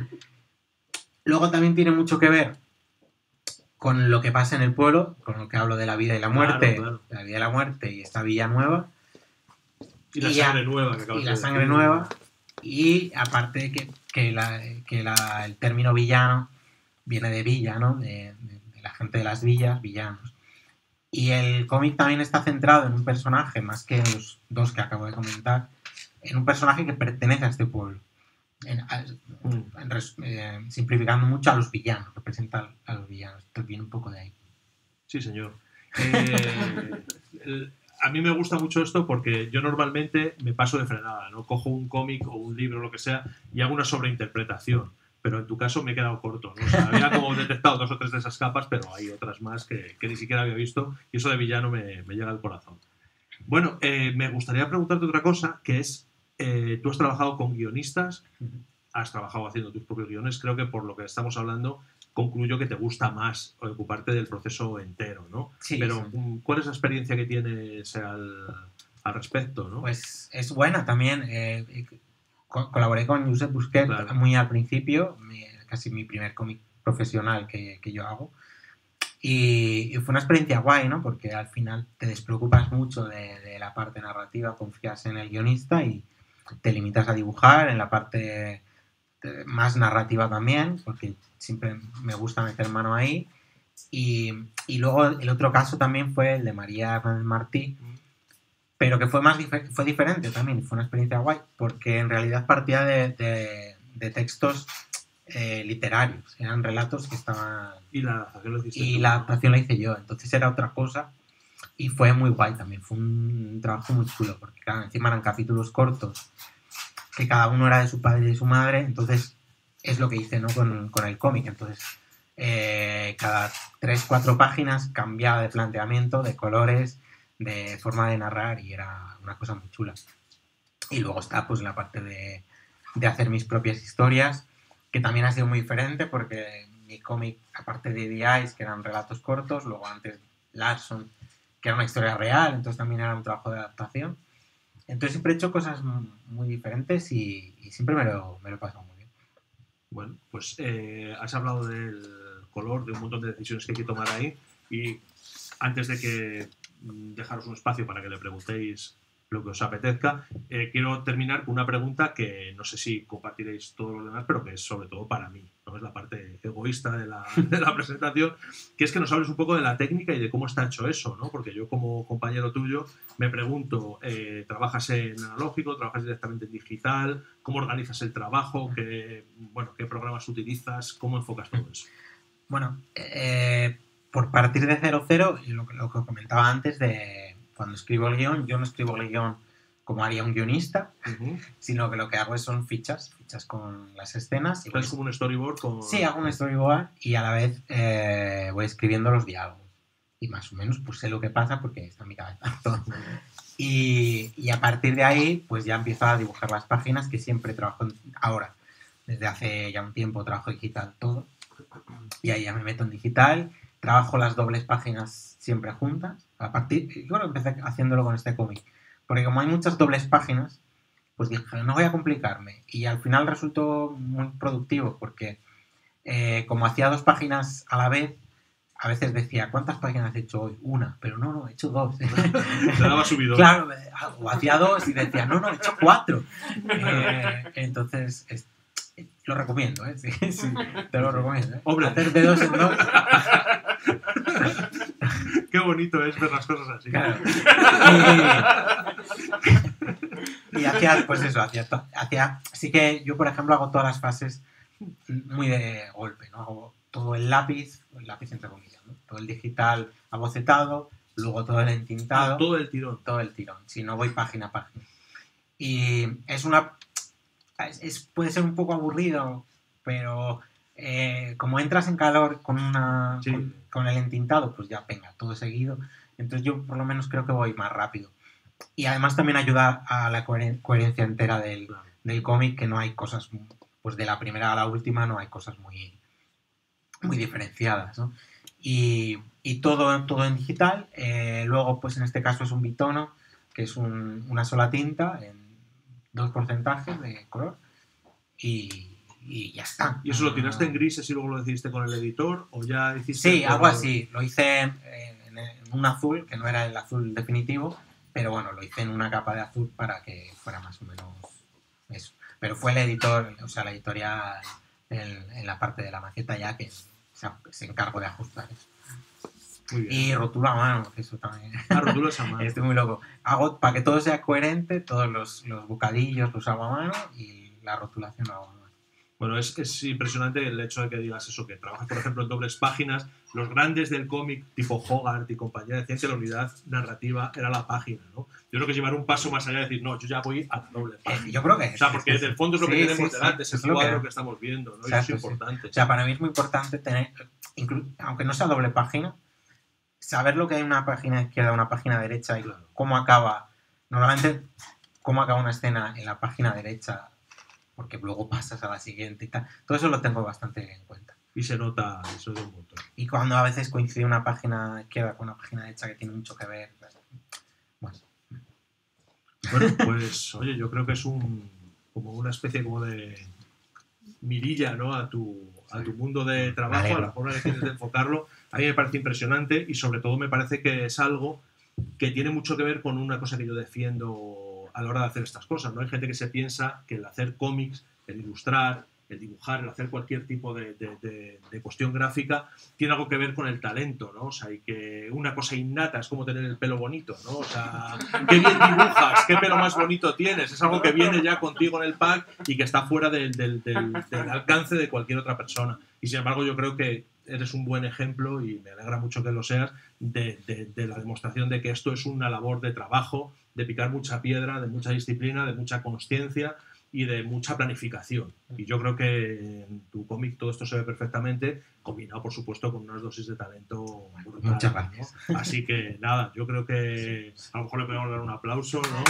Luego también tiene mucho que ver con lo que pasa en el pueblo, con lo que hablo de la vida y la muerte, claro. La vida y la muerte y esta Villanueva. Y la sangre nueva que acabas de decir. Y la sangre nueva. Y aparte el término villano viene de villa, ¿no? De la gente de las villas, villanos. Y el cómic también está centrado en un personaje, más que en los dos que acabo de comentar, en un personaje que pertenece a este pueblo. Simplificando mucho a los villanos, representa a los villanos. Esto viene un poco de ahí. Sí, señor. A mí me gusta mucho esto porque yo normalmente me paso de frenada, ¿no? Cojo un cómic o un libro, lo que sea, y hago una sobreinterpretación. Pero en tu caso me he quedado corto, ¿no? O sea, había como detectado 2 o 3 de esas capas, pero hay otras más que ni siquiera había visto, y eso de villano me llega al corazón. Bueno, me gustaría preguntarte otra cosa, que es, tú has trabajado con guionistas, has trabajado haciendo tus propios guiones, creo que por lo que estamos hablando, concluyo que te gusta más ocuparte del proceso entero, ¿no? Sí, pero sí. ¿cuál es la experiencia que tienes al respecto, no? Pues es buena también. Colaboré con Josep Busquets claro. Muy al principio, casi mi primer cómic profesional que yo hago. Y fue una experiencia guay, ¿no? Porque al final te despreocupas mucho de la parte narrativa, confías en el guionista y te limitas a dibujar en la parte más narrativa también, porque siempre me gusta meter mano ahí. Y luego el otro caso también fue el de María Hernández Martí, pero que fue diferente también, fue una experiencia guay, porque en realidad partía de textos literarios, eran relatos que estaban... Y la adaptación lo hiciste y tú, la adaptación la hice yo, entonces era otra cosa, y fue muy guay también, fue un trabajo muy chulo, porque claro, encima eran capítulos cortos, que cada uno era de su padre y de su madre, entonces es lo que hice, ¿no? con el cómic, entonces cada 3-4 páginas cambiaba de planteamiento, de colores, de forma de narrar, y era una cosa muy chula. Y luego está pues la parte de hacer mis propias historias, que también ha sido muy diferente porque mi cómic, aparte de The Eyes, que eran relatos cortos, luego antes Larson, que era una historia real, entonces también era un trabajo de adaptación. Entonces siempre he hecho cosas muy diferentes y siempre me lo he pasado muy bien. Bueno, pues has hablado del color, de un montón de decisiones que hay que tomar ahí, y antes de que dejaros un espacio para que le preguntéis lo que os apetezca. Quiero terminar con una pregunta que no sé si compartiréis todos los demás, pero que es sobre todo para mí, ¿no? Es la parte egoísta de la presentación, que es que nos hables un poco de la técnica y de cómo está hecho eso, ¿no? Porque yo como compañero tuyo me pregunto, ¿trabajas en analógico? ¿Trabajas directamente en digital? ¿Cómo organizas el trabajo? ¿Qué programas utilizas? ¿Cómo enfocas todo eso? Bueno, por partir de 0,0, y lo que comentaba antes de cuando escribo el guión, yo no escribo el guión como haría un guionista, sino que lo que hago son fichas con las escenas. ¿Es como un storyboard? Sí, hago un storyboard y a la vez voy escribiendo los diálogos. Y más o menos pues sé lo que pasa porque está en mi cabeza todo. Y a partir de ahí pues ya empiezo a dibujar las páginas, que siempre trabajo ahora. Desde hace ya un tiempo trabajo digital todo. Y ahí ya me meto en digital, trabajo las dobles páginas siempre juntas. Yo empecé haciéndolo con este cómic, porque como hay muchas dobles páginas, pues dije, no voy a complicarme. Y al final resultó muy productivo, porque como hacía 2 páginas a la vez, a veces decía, ¿cuántas páginas he hecho hoy? 1, pero no, he hecho 2. Te daba subidón. Claro, o hacía 2 y decía, no, he hecho 4. Entonces, lo recomiendo, ¿eh? Sí, te lo recomiendo, ¿eh? Hombre. Hacer de 2 en 2. Qué bonito es ver las cosas así. Claro. Y hacía, pues eso, así que yo, por ejemplo, hago todas las fases muy de golpe, ¿no? Hago todo el lápiz entre comillas, ¿no? Todo el digital abocetado, luego todo el entintado. Todo el tirón. Todo el tirón, si no voy página a página. Y puede ser un poco aburrido, pero como entras en calor con el entintado, pues ya venga, todo seguido. Entonces yo por lo menos creo que voy más rápido. Y además también ayuda a la coherencia entera del cómic, que no hay cosas, pues de la primera a la última no hay cosas muy, muy diferenciadas, ¿no? Y todo en digital. Luego, pues en este caso es un bitono, que es una sola tinta en 2 porcentajes de color. Y ya está. ¿Y eso lo tiraste en grises y luego lo decidiste con el editor? ¿O ya hiciste? Sí, algo así. Lo hice en un azul, que no era el azul definitivo, pero bueno, lo hice en una capa de azul para que fuera más o menos eso. Pero fue el editor, o sea, la editorial en la parte de la maqueta ya que se encargó de ajustar eso. Muy bien. Y rotula a mano, que eso también. Rotulas a mano. Estoy muy loco. Hago para que todo sea coherente, todos los bocadillos los hago a mano y la rotulación la hago a mano. Bueno, es impresionante el hecho de que digas eso, que trabajas, por ejemplo, en dobles páginas. Los grandes del cómic, tipo Hogarth y compañía, decían que la unidad narrativa era la página, ¿no? Yo creo que es llevar un paso más allá de decir, no, yo ya voy a la doble página. Yo creo que o sea, porque desde el fondo es lo que tenemos delante, es el cuadro que estamos viendo, ¿no? Exacto, y eso es importante. O sea, para mí es muy importante tener, aunque no sea doble página, saber lo que hay en una página izquierda, una página derecha y cómo acaba. Normalmente, cómo acaba una escena en la página derecha, porque luego pasas a la siguiente y tal. Todo eso lo tengo bastante en cuenta. Y se nota eso de un montón. Y cuando a veces coincide una página izquierda con una página derecha que tiene mucho que ver. Bueno, pues oye, yo creo que es como una especie como de mirilla, ¿no? a tu mundo de trabajo, a la forma que tienes de enfocarlo. A mí me parece impresionante y sobre todo me parece que es algo que tiene mucho que ver con una cosa que yo defiendo a la hora de hacer estas cosas, ¿no? Hay gente que se piensa que el hacer cómics, el ilustrar, el dibujar, el hacer cualquier tipo de cuestión gráfica tiene algo que ver con el talento, ¿no? O sea, y que una cosa innata es como tener el pelo bonito, ¿no? O sea, qué bien dibujas, qué pelo más bonito tienes, es algo que viene ya contigo en el pack y que está fuera del alcance de cualquier otra persona. Y sin embargo yo creo que eres un buen ejemplo, y me alegra mucho que lo seas, de la demostración de que esto es una labor de trabajo, de picar mucha piedra, de mucha disciplina, de mucha consciencia y de mucha planificación. Y yo creo que en tu cómic todo esto se ve perfectamente, combinado, por supuesto, con unas dosis de talento brutal. Muchas gracias. ¿No? Así que, nada, yo creo que a lo mejor le podemos dar un aplauso, ¿no?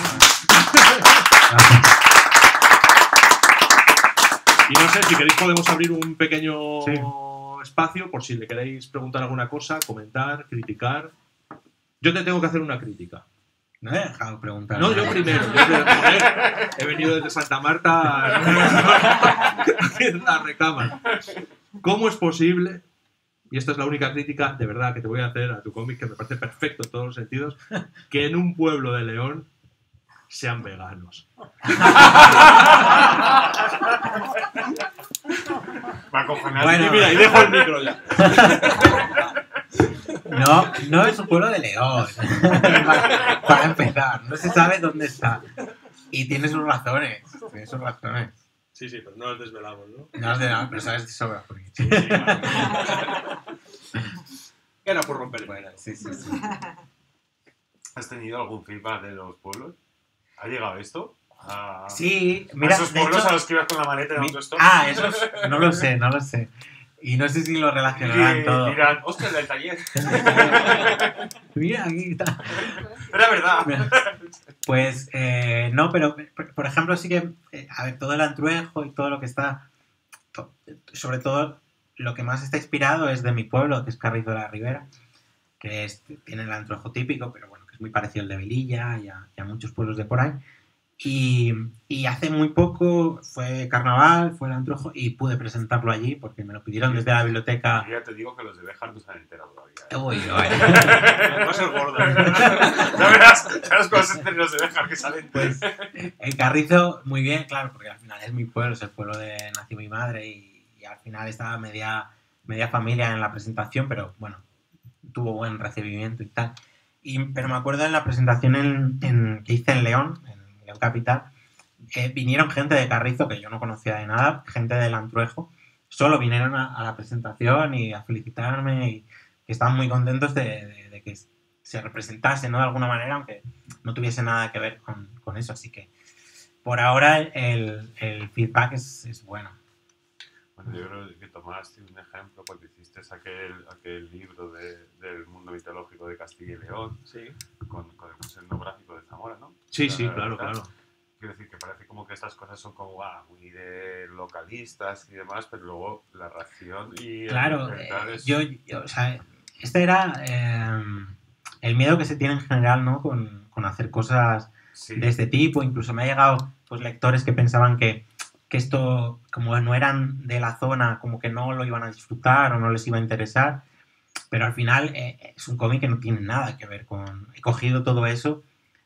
Y no sé, si queréis podemos abrir un pequeño espacio por si le queréis preguntar alguna cosa, comentar, criticar. Yo te tengo que hacer una crítica. No he dejado preguntar. No, yo primero. He venido desde Santa Marta a recámara. ¿Cómo es posible, y esta es la única crítica de verdad que te voy a hacer a tu cómic, que me parece perfecto en todos los sentidos, que en un pueblo de León sean veganos. Va a cojonar. Bueno. Y mira, y dejo el micro ya. No es un pueblo de León. Para empezar, no se sabe dónde está. Y tiene sus razones. Tiene sus razones. Sí, pero no los desvelamos, ¿no? No es de nada, pero sabes de sobra. Porque... Sí, claro. Era por romper. Bueno, sí. ¿Has tenido algún feedback de los pueblos? ¿Ha llegado esto? Sí, mira, ¿A esos de pueblos hecho, a los que ibas con la maleta de autostop? eso no lo sé. Y no sé si lo relacionarán todo. Dirán, hostia, el del taller. Mira, aquí está. Era verdad. Pues no, pero por ejemplo sí que, a ver, todo el Antruejo y todo lo que está, sobre todo lo que más está inspirado es de mi pueblo, que es Carrizo de la Ribera, que tiene el Antruejo típico, pero bueno, que es muy parecido al de Velilla y a muchos pueblos de por ahí. Y hace muy poco fue carnaval, fue el Antruejo y pude presentarlo allí porque me lo pidieron desde la biblioteca. Ya te digo que los de Béjar no se han enterado todavía. Uy, Va a ser gordo. Ya verás cosas entre los de Béjar que salen. pues el Carrizo, muy bien, claro, porque al final es mi pueblo, es el pueblo de nació mi madre y al final estaba media familia en la presentación, pero bueno, tuvo buen recibimiento y tal. Pero me acuerdo en la presentación que hice en León Capital, vinieron gente de Carrizo que yo no conocía de nada, gente del Antruejo, solo vinieron a la presentación y a felicitarme y que estaban muy contentos de que se representase, ¿no? De alguna manera, aunque no tuviese nada que ver con eso, así que por ahora el feedback es bueno. Bueno, yo creo que tomaste un ejemplo cuando hiciste aquel libro del mundo mitológico de Castilla y León, Sí, con el Museo Etnográfico de Zamora, ¿no? sí, claro. Quiero decir que parece como que estas cosas son como muy de localistas y demás, pero luego la reacción y Claro, es... yo, o sea, este era el miedo que se tiene en general, ¿no? Con hacer cosas de este tipo. Incluso me ha llegado pues lectores que pensaban que esto, como no eran de la zona, como que no lo iban a disfrutar o no les iba a interesar. Pero al final es un cómic que no tiene nada que ver con... He cogido todo eso,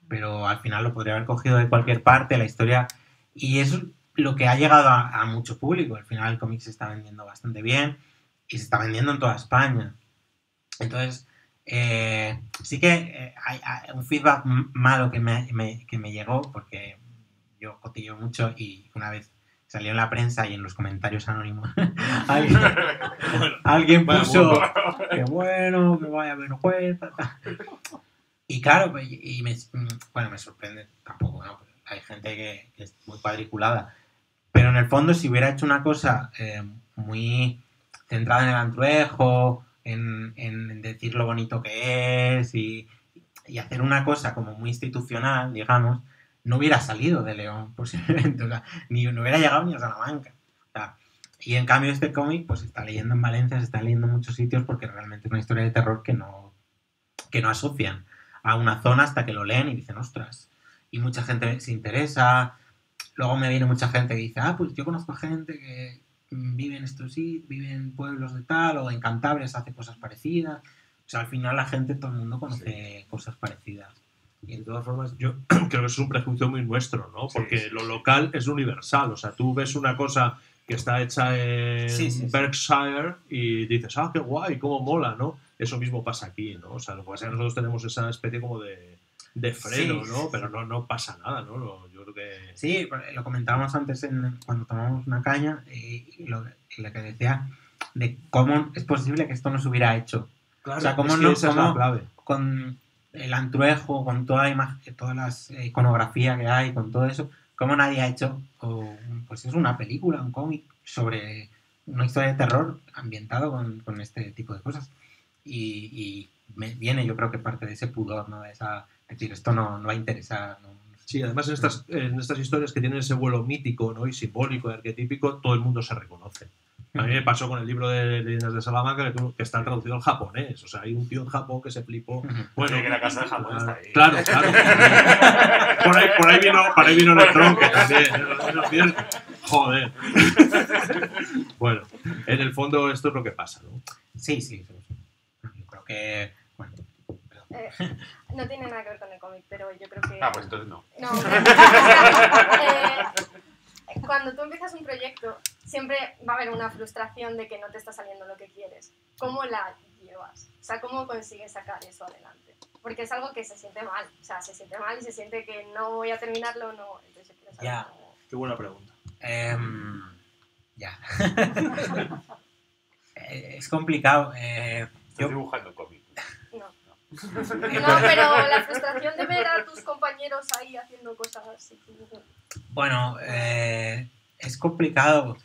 pero al final lo podría haber cogido de cualquier parte, la historia... Y eso es lo que ha llegado a mucho público. Al final el cómic se está vendiendo bastante bien y se está vendiendo en toda España. Entonces, sí que hay un feedback malo que me llegó, porque yo cotilleo mucho y una vez salió en la prensa y en los comentarios anónimos alguien puso que bueno, que vaya vergüenza. Y claro, me sorprende tampoco, ¿no? Hay gente que es muy cuadriculada. Pero en el fondo, si hubiera hecho una cosa muy centrada en el Antruejo, en decir lo bonito que es y hacer una cosa como muy institucional, digamos, no hubiera salido de León posiblemente, o sea, no hubiera llegado ni a Salamanca. O sea, y en cambio este cómic pues se está leyendo en Valencia, se está leyendo en muchos sitios porque realmente es una historia de terror que no asocian a una zona hasta que lo leen y dicen, ostras, y mucha gente se interesa. Luego me viene mucha gente que dice, pues yo conozco gente que vive en estos sitios, vive en pueblos de tal, o en Cantabria se hace cosas parecidas. O sea, al final la gente, todo el mundo conoce cosas parecidas. Y de todas formas, yo creo que es un prejuicio muy nuestro, ¿no? Porque lo local es universal. O sea, tú ves una cosa que está hecha en Berkshire y dices, qué guay, cómo mola, ¿no? Eso mismo pasa aquí, ¿no? O sea, lo que pasa es que nosotros tenemos esa especie como de freno, ¿no? Pero no pasa nada, ¿no? Yo creo que... Sí, lo comentábamos antes cuando tomamos una caña y lo que decía de cómo es posible que esto no se hubiera hecho. Claro, o sea, cómo esa es la clave. Con el Antruejo, con toda la iconografía que hay, con todo eso, cómo nadie ha hecho pues es una película, un cómic sobre una historia de terror ambientado con este tipo de cosas. Y viene, yo creo que parte de ese pudor, ¿no? Es decir, esto no va a interesar, ¿no? Sí, además en estas historias que tienen ese vuelo mítico, ¿no? Y simbólico, arquetípico, todo el mundo se reconoce. A mí me pasó con el libro de Leyendas de Salamanca que está traducido al japonés. O sea, hay un tío en Japón que se flipó. Bueno, que la casa de Japón está ahí. Claro. Por ahí vino el tronque también. Es cierto. Joder. Bueno, en el fondo esto es lo que pasa, ¿no? Sí. Yo creo que... Bueno, no tiene nada que ver con el cómic, pero yo creo que... Ah, pues entonces no. No, cuando tú empiezas un proyecto, siempre va a haber una frustración de que no te está saliendo lo que quieres. ¿Cómo la llevas? O sea, ¿cómo consigues sacar eso adelante? Porque es algo que se siente mal. O sea, se siente mal y se siente que no voy a terminarlo, no. Entonces yo quiero saber Ya. cómo... Qué buena pregunta. Ya. Es complicado. Estoy dibujando cómic. No. No, pero la frustración de ver a tus compañeros ahí haciendo cosas así. Bueno, es complicado.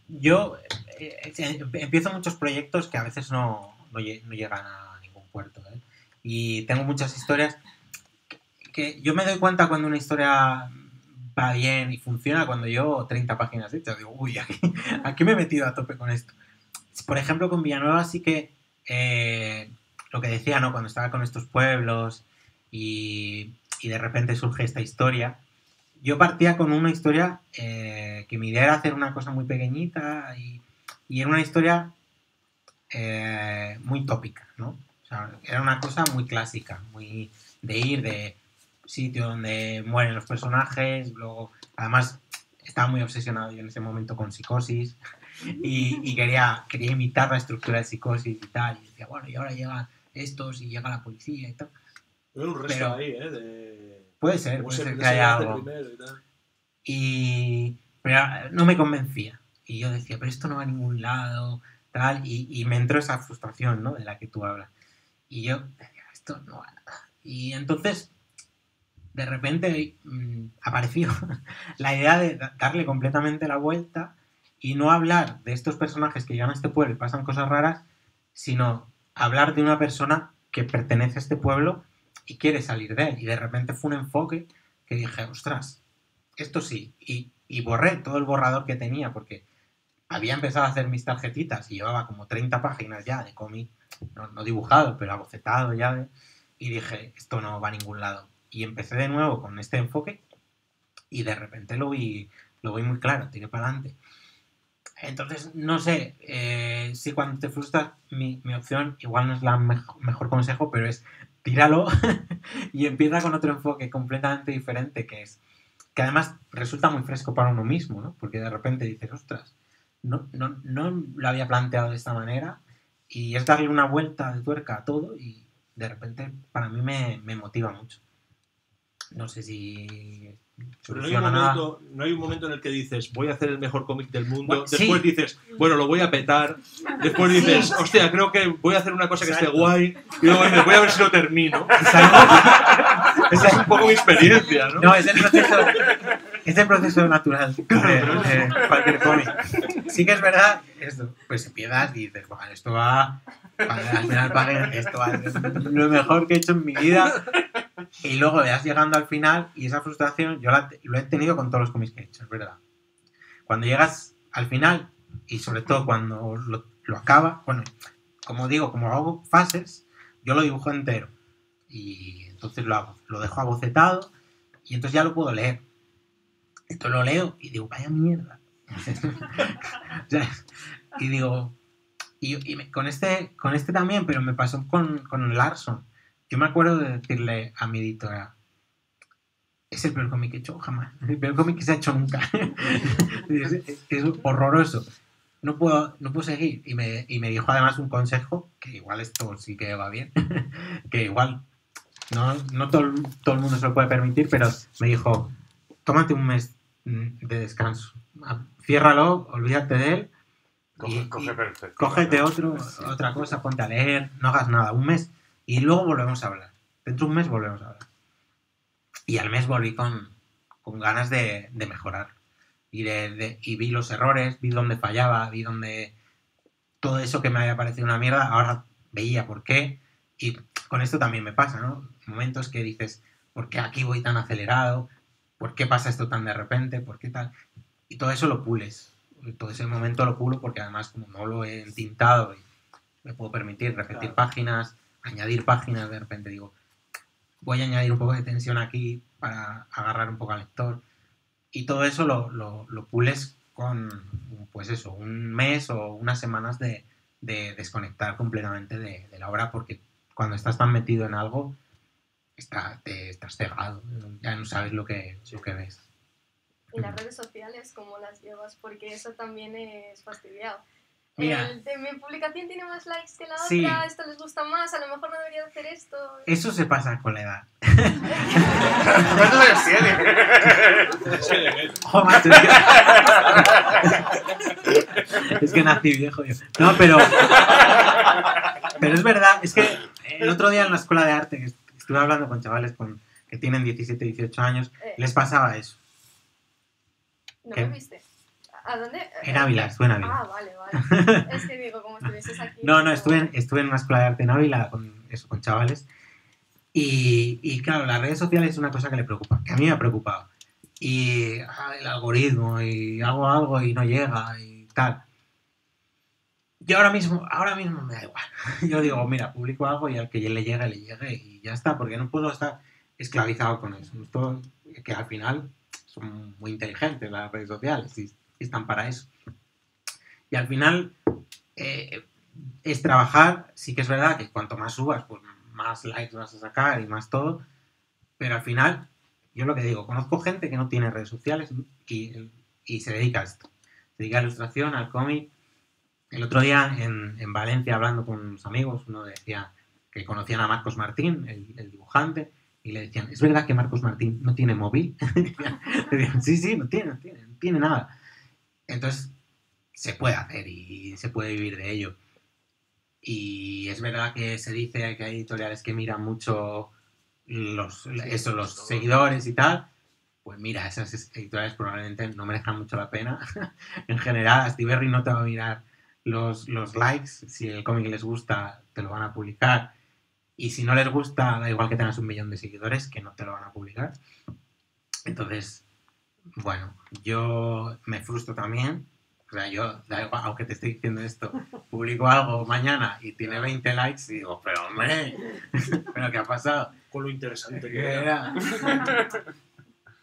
Yo empiezo muchos proyectos que a veces no llegan a ningún puerto, ¿eh? Y tengo muchas historias que yo me doy cuenta cuando una historia va bien y funciona cuando yo 30 páginas hechas. Digo, uy, aquí me he metido a tope con esto. Por ejemplo, con Villanueva sí que lo que decía, ¿no? Cuando estaba con estos pueblos y de repente surge esta historia, yo partía con una historia que mi idea era hacer una cosa muy pequeñita y era una historia muy tópica, ¿no? O sea, era una cosa muy clásica, muy de ir de sitio donde mueren los personajes, luego, además, estaba muy obsesionado yo en ese momento con Psicosis y quería imitar la estructura de Psicosis y tal, y decía, bueno, y ahora llegan estos y llega la policía y tal. Hay un resto Pero ahí, ¿eh? puede ser que haya algo. Pero no me convencía. Y yo decía, pero esto no va a ningún lado, tal, y me entró esa frustración, ¿no? De la que tú hablas. Y yo decía, esto no va a nada. Y entonces, de repente, apareció la idea de darle completamente la vuelta y no hablar de estos personajes que llegan a este pueblo y pasan cosas raras, sino hablar de una persona que pertenece a este pueblo y quiere salir de él. Y de repente fue un enfoque que dije, ostras, esto sí. Y borré todo el borrador que tenía porque había empezado a hacer mis tarjetitas y llevaba como 30 páginas ya de cómic, no dibujado, pero abocetado ya. Y dije, esto no va a ningún lado. Y empecé de nuevo con este enfoque y de repente lo vi muy claro, tiré para adelante. Entonces, no sé, si cuando te frustras, mi opción igual no es la mejor consejo, pero es tíralo y empieza con otro enfoque completamente diferente, que además resulta muy fresco para uno mismo, ¿no? Porque de repente dices, ostras, no lo había planteado de esta manera y es darle una vuelta de tuerca a todo y de repente para mí me motiva mucho. No sé si Pero soluciona nada. no hay un momento en el que dices, voy a hacer el mejor cómic del mundo. Bueno, después sí. dices, bueno, lo voy a petar. Después dices, hostia, creo que voy a hacer una cosa que esté Exacto. guay. Y luego dices, voy a ver si lo termino. Exacto. Esa es un poco mi experiencia, ¿no? No, es el proceso natural de cualquier cómic. Sí que es verdad, esto, pues empiezas y dices, bueno, esto va, al final paguen, esto va a ser lo mejor que he hecho en mi vida. Y luego vas llegando al final y esa frustración yo lo he tenido con todos los cómics que he hecho, es verdad. Cuando llegas al final y sobre todo cuando lo acaba, bueno, como digo, como hago fases, yo lo dibujo entero. Y entonces lo dejo abocetado y entonces ya lo puedo leer. Entonces lo leo y digo, vaya mierda. Y digo, con este también, pero me pasó con Larson. Yo me acuerdo de decirle a mi editora, es el peor cómic que he hecho jamás, el peor cómic que se ha hecho nunca. es horroroso. No puedo seguir. Y me dijo además un consejo, que igual esto sí que va bien, que igual no todo el mundo se lo puede permitir, pero me dijo, tómate un mes de descanso. Ciérralo, olvídate de él. Cógete otra cosa, ponte a leer, no hagas nada, un mes. Y luego volvemos a hablar. Dentro de un mes volvemos a hablar. Y al mes volví con ganas de mejorar. Y vi los errores, vi dónde fallaba, vi dónde todo eso que me había parecido una mierda, ahora veía por qué. Y con esto también me pasa, ¿no? Momentos que dices, ¿por qué aquí voy tan acelerado? ¿Por qué pasa esto tan de repente? ¿Por qué tal? Y todo eso lo pules. Todo ese momento lo pulo porque además como no lo he entintado y me puedo permitir repetir páginas, añadir páginas, de repente digo, voy a añadir un poco de tensión aquí para agarrar un poco al lector. Y todo eso lo pules con, pues eso, un mes o unas semanas de desconectar completamente de la obra porque cuando estás tan metido en algo, estás cegado, ya no sabes lo que ves. Y las redes sociales, ¿cómo las llevas? Porque eso también es fastidiado. Mira. Mi publicación tiene más likes que la Sí. otra, esto les gusta más, a lo mejor no debería hacer esto. Eso se pasa con la edad. ¿Cuántos años tiene? Oh, macho, es que nací viejo yo. No, pero es verdad, es que el otro día en la escuela de arte, que estuve hablando con chavales que tienen 17, 18 años, les pasaba eso. ¿No ¿Qué? me viste? ¿A dónde? En Ávila, estuve en Ávila. Ah, vale. Es que digo, como estuvieses aquí. No, estuve en una escuela de arte en Ávila con chavales. Y claro, las redes sociales es una cosa que le preocupa, que a mí me ha preocupado. Y el algoritmo, y hago algo y no llega, y tal. Yo ahora mismo me da igual. Yo digo, mira, publico algo y al que le llegue, y ya está, porque no puedo estar esclavizado con eso. Esto, que al final son muy inteligentes las redes sociales y están para eso. Y al final es trabajar. Sí que es verdad que cuanto más subas, pues más likes vas a sacar y más todo, pero al final, yo lo que digo, conozco gente que no tiene redes sociales y se dedica a esto. Se dedica a la ilustración, al cómic. El otro día en Valencia, hablando con unos amigos, uno decía que conocían a Marcos Martín, el dibujante, y le decían, ¿es verdad que Marcos Martín no tiene móvil? Decían, sí, no tiene nada. Entonces, se puede hacer y se puede vivir de ello. Y es verdad que se dice que hay editoriales que miran mucho los seguidores y tal. Pues mira, esas editoriales probablemente no merezcan mucho la pena. En general, Astiberri no te va a mirar los likes. Si el cómic les gusta, te lo van a publicar. Y si no les gusta, da igual que tengas 1 millón de seguidores, que no te lo van a publicar. Entonces, bueno, yo me frustro también. O sea, yo, aunque te estoy diciendo esto, publico algo mañana y tiene 20 likes y digo, pero hombre, ¿pero qué ha pasado? Con lo interesante que ¿Qué era.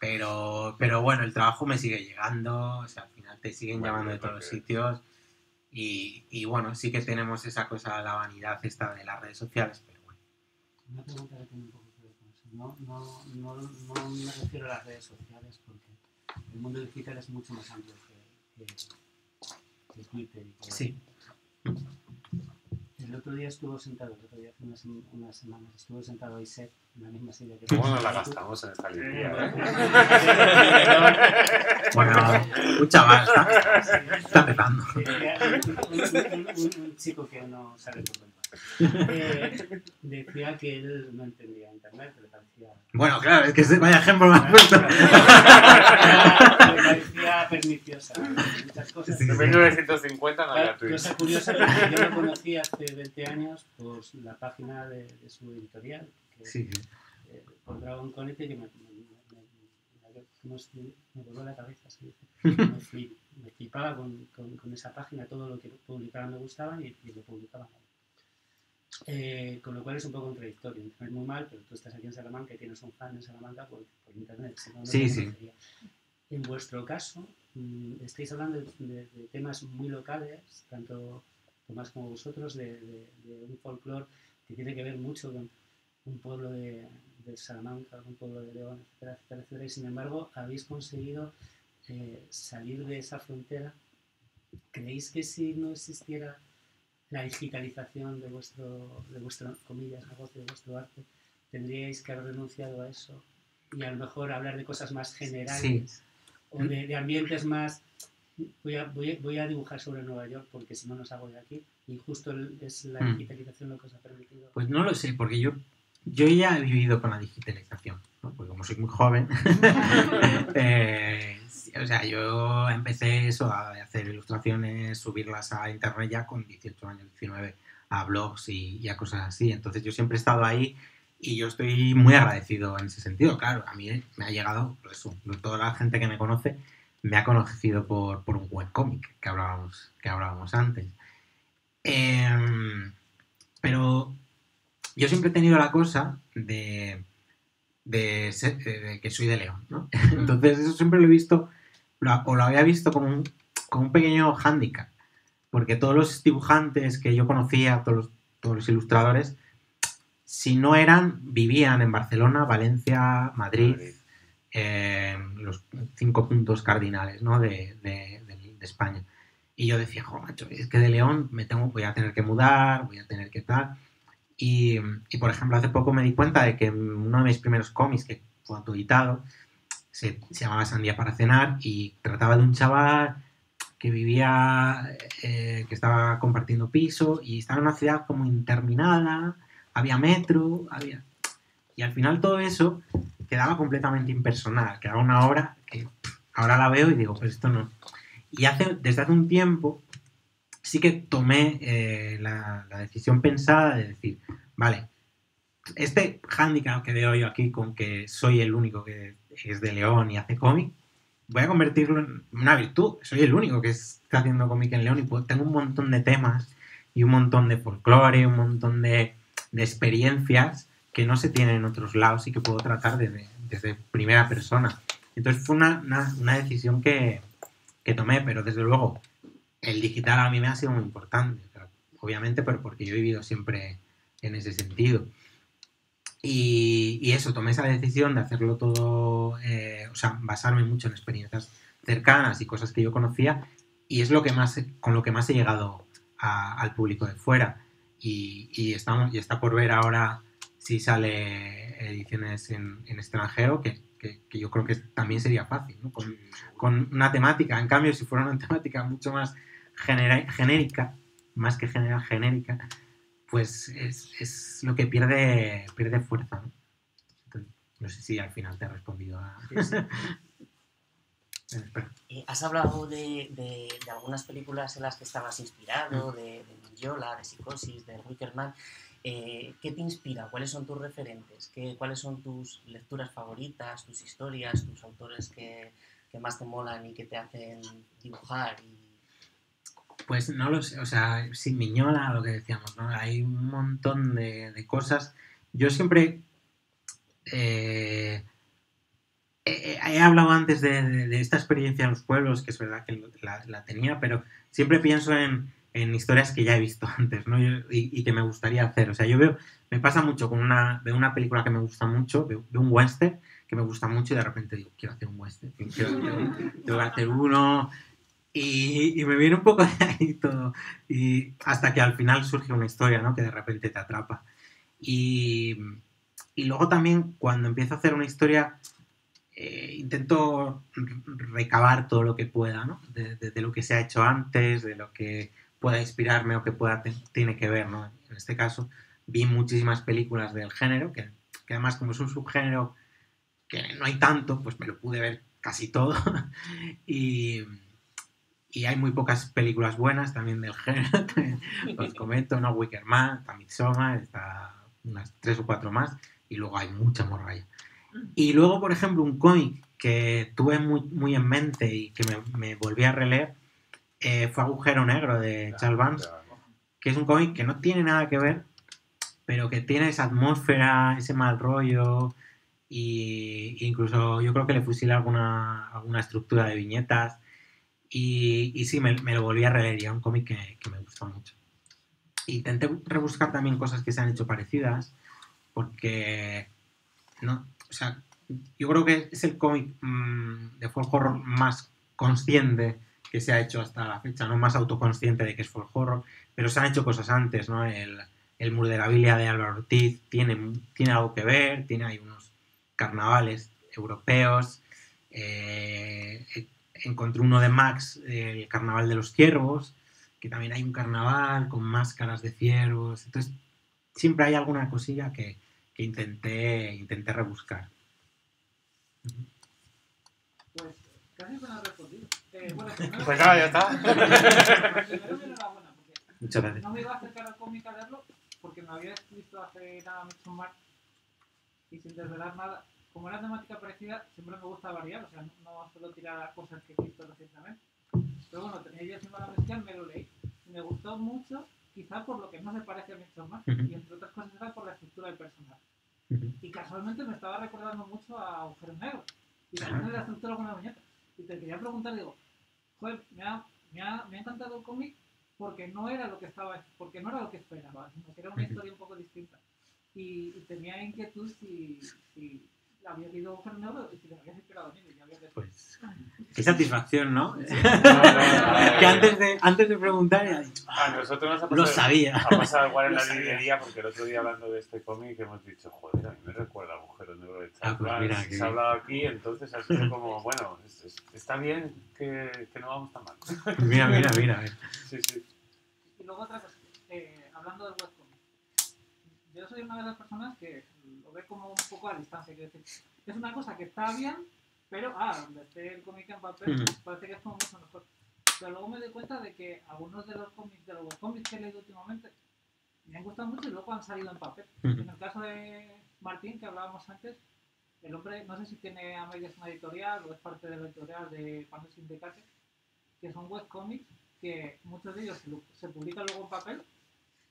Pero bueno, el trabajo me sigue llegando, o sea, al final te siguen llamando de todos los sitios y bueno, sí que tenemos esa cosa, la vanidad esta de las redes sociales, pero bueno. Una pregunta que tiene un poco que ver con eso. No me refiero a las redes sociales porque el mundo digital es mucho más amplio que Twitter y que Sí. El otro día hace unas semanas, estuvo sentado Isaac en la misma silla que ¿Cómo nos la gastamos en esta librería? Bueno, un chaval está empezando. Un chico que no sabe por dónde. Decía que él no entendía internet, que le parecía... Bueno, claro, es que vaya ejemplo me has puesto. Le parecía perniciosa muchas cosas. En 1950 no había Twitter. Cosa curiosa que yo lo conocí hace 20 años por la página de su editorial, que, Sí. por Dragon Quality, que me voló la cabeza. ¿Sí? Me flipaba con esa página, todo lo que publicaban me gustaba y lo publicaban. Con lo cual es un poco contradictorio. Internet muy mal, pero tú estás aquí en Salamanca y tienes un fan en Salamanca por internet. Si no, no Sí, te sí. conocería. En vuestro caso, estáis hablando de temas muy locales, tanto Tomás como vosotros, de un folclore que tiene que ver mucho con un pueblo de Salamanca, un pueblo de León, etcétera, etcétera, etcétera. Y sin embargo, habéis conseguido salir de esa frontera. ¿Creéis que si no existiera la digitalización de vuestro comillas, negocio, de vuestro arte, tendríais que haber renunciado a eso y a lo mejor hablar de cosas más generales? Sí. O de ambientes más... Voy a dibujar sobre Nueva York porque si no nos hago de aquí y justo es la digitalización lo que os ha permitido. Pues no lo sé, porque yo ya he vivido con la digitalización, ¿no? Porque como soy muy joven, o sea, yo empecé a hacer ilustraciones, subirlas a internet ya con 18 años, 19, a blogs y a cosas así. Entonces yo siempre he estado ahí y yo estoy muy agradecido en ese sentido. Claro, a mí me ha llegado, pues eso, toda la gente que me conoce me ha conocido por un webcómic que hablábamos antes. Pero yo siempre he tenido la cosa de que soy de León, ¿no? Entonces eso siempre lo he visto, o lo había visto como un pequeño hándicap, porque todos los dibujantes que yo conocía, todos los ilustradores, si no vivían en Barcelona, Valencia, Madrid, los 5 puntos cardinales, ¿no? de España. Y yo decía, jo, macho, es que de León voy a tener que mudar, voy a tener que tal. Y, por ejemplo, hace poco me di cuenta de que uno de mis primeros cómics, que fue autoeditado, se llamaba Sandía para cenar y trataba de un chaval que vivía, que estaba compartiendo piso y estaba en una ciudad como interminada, había metro, y al final todo eso quedaba completamente impersonal, quedaba una obra que ahora la veo y digo, pues esto no. Y desde hace un tiempo sí que tomé la decisión pensada de decir, vale, este hándicap que veo yo aquí con que soy el único que es de León y hace cómic, voy a convertirlo en una virtud. Soy el único que está haciendo cómic en León y tengo un montón de temas y un montón de folclore, un montón de experiencias que no se tienen en otros lados y que puedo tratar desde primera persona. Entonces fue una decisión que tomé, pero desde luego el digital a mí me ha sido muy importante, obviamente, pero porque yo he vivido siempre en ese sentido. Y eso, tomé esa decisión de hacerlo todo, o sea, basarme mucho en experiencias cercanas y cosas que yo conocía, y es con lo que más he llegado al público de fuera. Y está por ver ahora si sale ediciones en extranjero, que yo creo que también sería fácil, ¿no? Con una temática. En cambio, si fuera una temática mucho más genérica, más que general, genérica, pues es lo que pierde fuerza, ¿no? Entonces, no sé si al final te he respondido a... Has hablado de algunas películas en las que estabas inspirado, de Mignola, de Psicosis, de Wickerman. ¿Qué te inspira? ¿Cuáles son tus referentes? ¿Cuáles son tus lecturas favoritas, tus historias, tus autores que más te molan y que te hacen dibujar? Pues no lo sé, o sea, sin Mignola, lo que decíamos, ¿no? Hay un montón de cosas. Yo siempre he hablado antes de esta experiencia en los pueblos, que es verdad que la tenía, pero siempre pienso en historias que ya he visto antes, ¿no? Y que me gustaría hacer. O sea, me pasa mucho veo una película que me gusta mucho, veo un western que me gusta mucho y de repente digo, quiero hacer un western, tengo que hacer uno. Y me viene un poco de ahí todo. Y hasta que al final surge una historia, ¿no? Que de repente te atrapa. Y luego también, cuando empiezo a hacer una historia, intento recabar todo lo que pueda, ¿no? De lo que se ha hecho antes, de lo que pueda inspirarme o que tiene que ver, ¿no? En este caso, vi muchísimas películas del género, que además, como es un subgénero que no hay tanto, pues me lo pude ver casi todo. Y hay muy pocas películas buenas también del género. Os comento, ¿no? Wickerman, está Midsommar, está unas 3 o 4 más, y luego hay mucha morralla. Y luego, por ejemplo, un cómic que tuve muy, muy en mente y que me volví a releer fue Agujero Negro de Charles Vance, que es un cómic que no tiene nada que ver, pero que tiene esa atmósfera, ese mal rollo, y incluso yo creo que le fusila alguna estructura de viñetas. Y sí, me lo volví a releer, y era un cómic que me gustó mucho. Intenté rebuscar también cosas que se han hecho parecidas, porque no, o sea, yo creo que es el cómic de folk horror más consciente que se ha hecho hasta la fecha, no más autoconsciente de que es folk horror, pero se han hecho cosas antes, ¿no? El Murderabilia de Álvaro Ortiz tiene algo que ver, tiene ahí unos carnavales europeos. Encontré uno de Max, el Carnaval de los Ciervos, que también hay un carnaval con máscaras de ciervos. Entonces, siempre hay alguna cosilla que intenté rebuscar. Pues casi me lo has respondido. Pues nada, ya está. Muchas gracias. No me iba a acercar al cómic a leerlo porque me había visto hace nada Midsommar y sin desvelar nada. Como era temática parecida, siempre me gusta variar, o sea, no solo tirar a cosas que he visto recientemente. Pero bueno, tenía yo encima la mezcla, me lo leí. Me gustó mucho, quizá por lo que no se parece a Midsommar, y entre otras cosas era por la estructura del personaje. Y casualmente me estaba recordando mucho a Agujero Negro, y también la estructura con la viñeta. Y te quería preguntar, digo, joder, me ha encantado el cómic porque no era lo que esperaba, sino que era una historia un poco distinta. y tenía inquietud si la había leído Fernando y si le habías inspirado a mí. Y ya había leído. Pues, qué satisfacción, ¿no? No, Que antes de preguntar ya he dicho, a nosotros nos ha lo pasado, sabía. ha pasado igual en Lo la sabía. librería, porque el otro día hablando de este cómic hemos dicho, joder, a mí me recuerda a Agujero Negro de Charles Pues Band. mira, Si que- se ha hablado aquí, entonces ha sido como, bueno, está bien que no vamos tan mal. Mira. Sí, sí. Y luego otra cosa, hablando del webcomic. Yo soy una de las personas que lo ve como un poco a distancia, quiero decir. Es una cosa que está bien, pero donde esté el cómic en papel, Ujú. parece que es como mucho mejor. Pero luego me doy cuenta de que algunos de los cómics, de los webcomics que he leído últimamente, me han gustado mucho y luego han salido en papel. Ujú. En el caso de Martín, que hablábamos antes, el hombre, no sé si tiene a medias una editorial o es parte de la editorial de Panel Syndicate, que son webcomics que muchos de ellos se publican luego en papel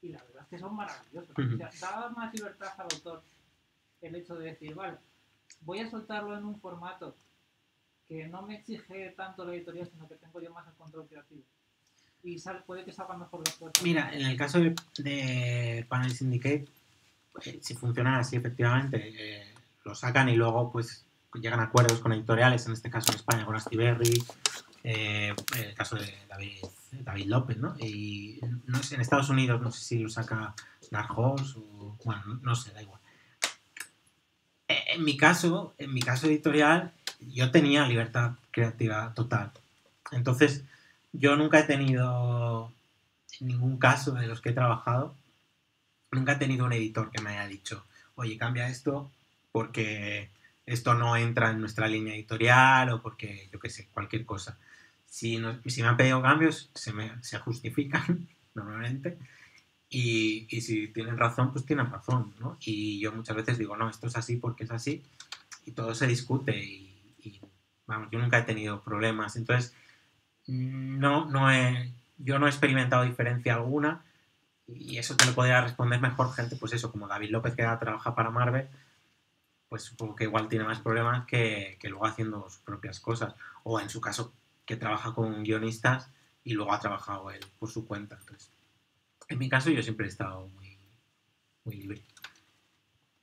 y la verdad es que son maravillosos. Ujú. O sea, da más libertad al autor el hecho de decir, vale, voy a soltarlo en un formato que no me exige tanto la editorial, sino que tengo yo más el control creativo. Y puede que salga mejor las cosas. Mira, en el caso de Panel Syndicate, si funciona así, efectivamente, lo sacan y luego pues llegan a acuerdos con editoriales, en este caso en España con Astiberri, el caso de David López, ¿no? Y no sé, en Estados Unidos no sé si lo saca Dark Horse o... Bueno, no sé, da igual. En mi caso editorial, yo tenía libertad creativa total. Entonces, yo nunca he tenido, en ningún caso de los que he trabajado, nunca he tenido un editor que me haya dicho, oye, cambia esto porque esto no entra en nuestra línea editorial o porque, yo qué sé, cualquier cosa. Si me han pedido cambios, se justifican normalmente. Y si tienen razón, pues tienen razón, ¿no? Y yo muchas veces digo, no, esto es así porque es así. Y todo se discute y vamos, yo nunca he tenido problemas. Entonces, yo no he experimentado diferencia alguna. Y eso te lo podría responder mejor gente, pues eso, como David López, que ahora trabaja para Marvel, pues supongo que igual tiene más problemas que luego haciendo sus propias cosas. O en su caso, que trabaja con guionistas y luego ha trabajado él por su cuenta. Entonces, en mi caso yo siempre he estado muy, muy libre.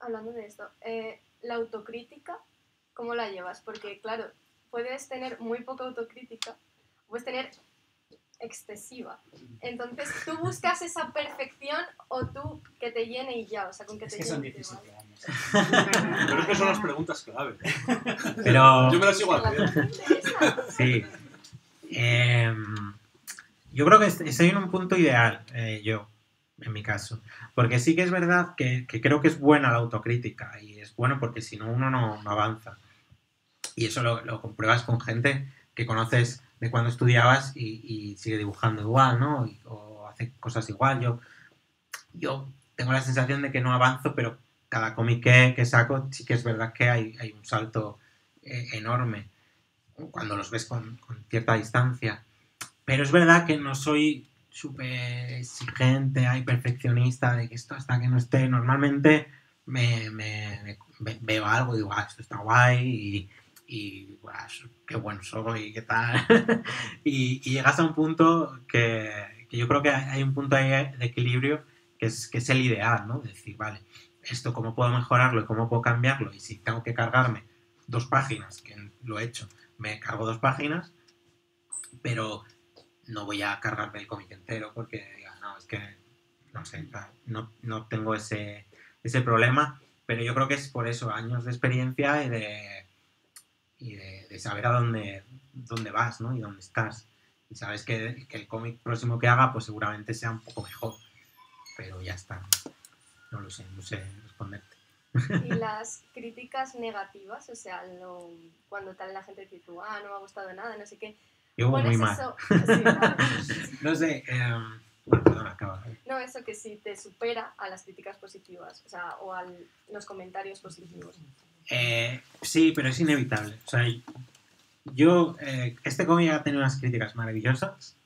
Hablando de esto, la autocrítica, ¿cómo la llevas? Porque, claro, puedes tener muy poca autocrítica, puedes tener excesiva. Entonces, ¿tú buscas esa perfección o tú que te llene y ya? O sea, con que Es te que son llene. 17 años. Pero es que son las preguntas clave. Pero Yo me las sigo La haciendo. cosa me interesa. sí, yo creo que estoy en un punto ideal, yo, en mi caso. Porque sí que es verdad que creo que es buena la autocrítica y es bueno porque si no uno no avanza. Y eso lo compruebas con gente que conoces de cuando estudiabas y sigue dibujando igual, ¿no? O hace cosas igual. Yo tengo la sensación de que no avanzo, pero cada cómic que saco sí que es verdad que hay un salto enorme cuando los ves con cierta distancia. Pero es verdad que no soy súper exigente, perfeccionista, de que esto hasta que no esté. Normalmente veo algo y digo, esto está guay y qué bueno soy, qué tal. y llegas a un punto que yo creo que hay un punto ahí de equilibrio que es el ideal, ¿no? Decir, vale, esto cómo puedo mejorarlo y cómo puedo cambiarlo, y si tengo que cargarme 2 páginas, que lo he hecho, me cargo 2 páginas, pero no voy a cargarme el cómic entero porque diga, no, es que no sé, no tengo ese problema, pero yo creo que es por eso, años de experiencia y de saber a dónde vas, ¿no? Y dónde estás. Y sabes que el cómic próximo que haga pues seguramente sea un poco mejor, pero ya está. No lo sé, no sé responderte. Y las críticas negativas, o sea, cuando tal la gente dice, no me ha gustado nada, no sé qué. Yo ¿Cuál muy es mal. eso? Sí, vale. No sé, bueno, perdón, acaba. No, eso que sí te supera a las críticas positivas, o sea, o a los comentarios positivos. Sí, pero es inevitable. O sea, yo, este cómic ha tenido unas críticas maravillosas,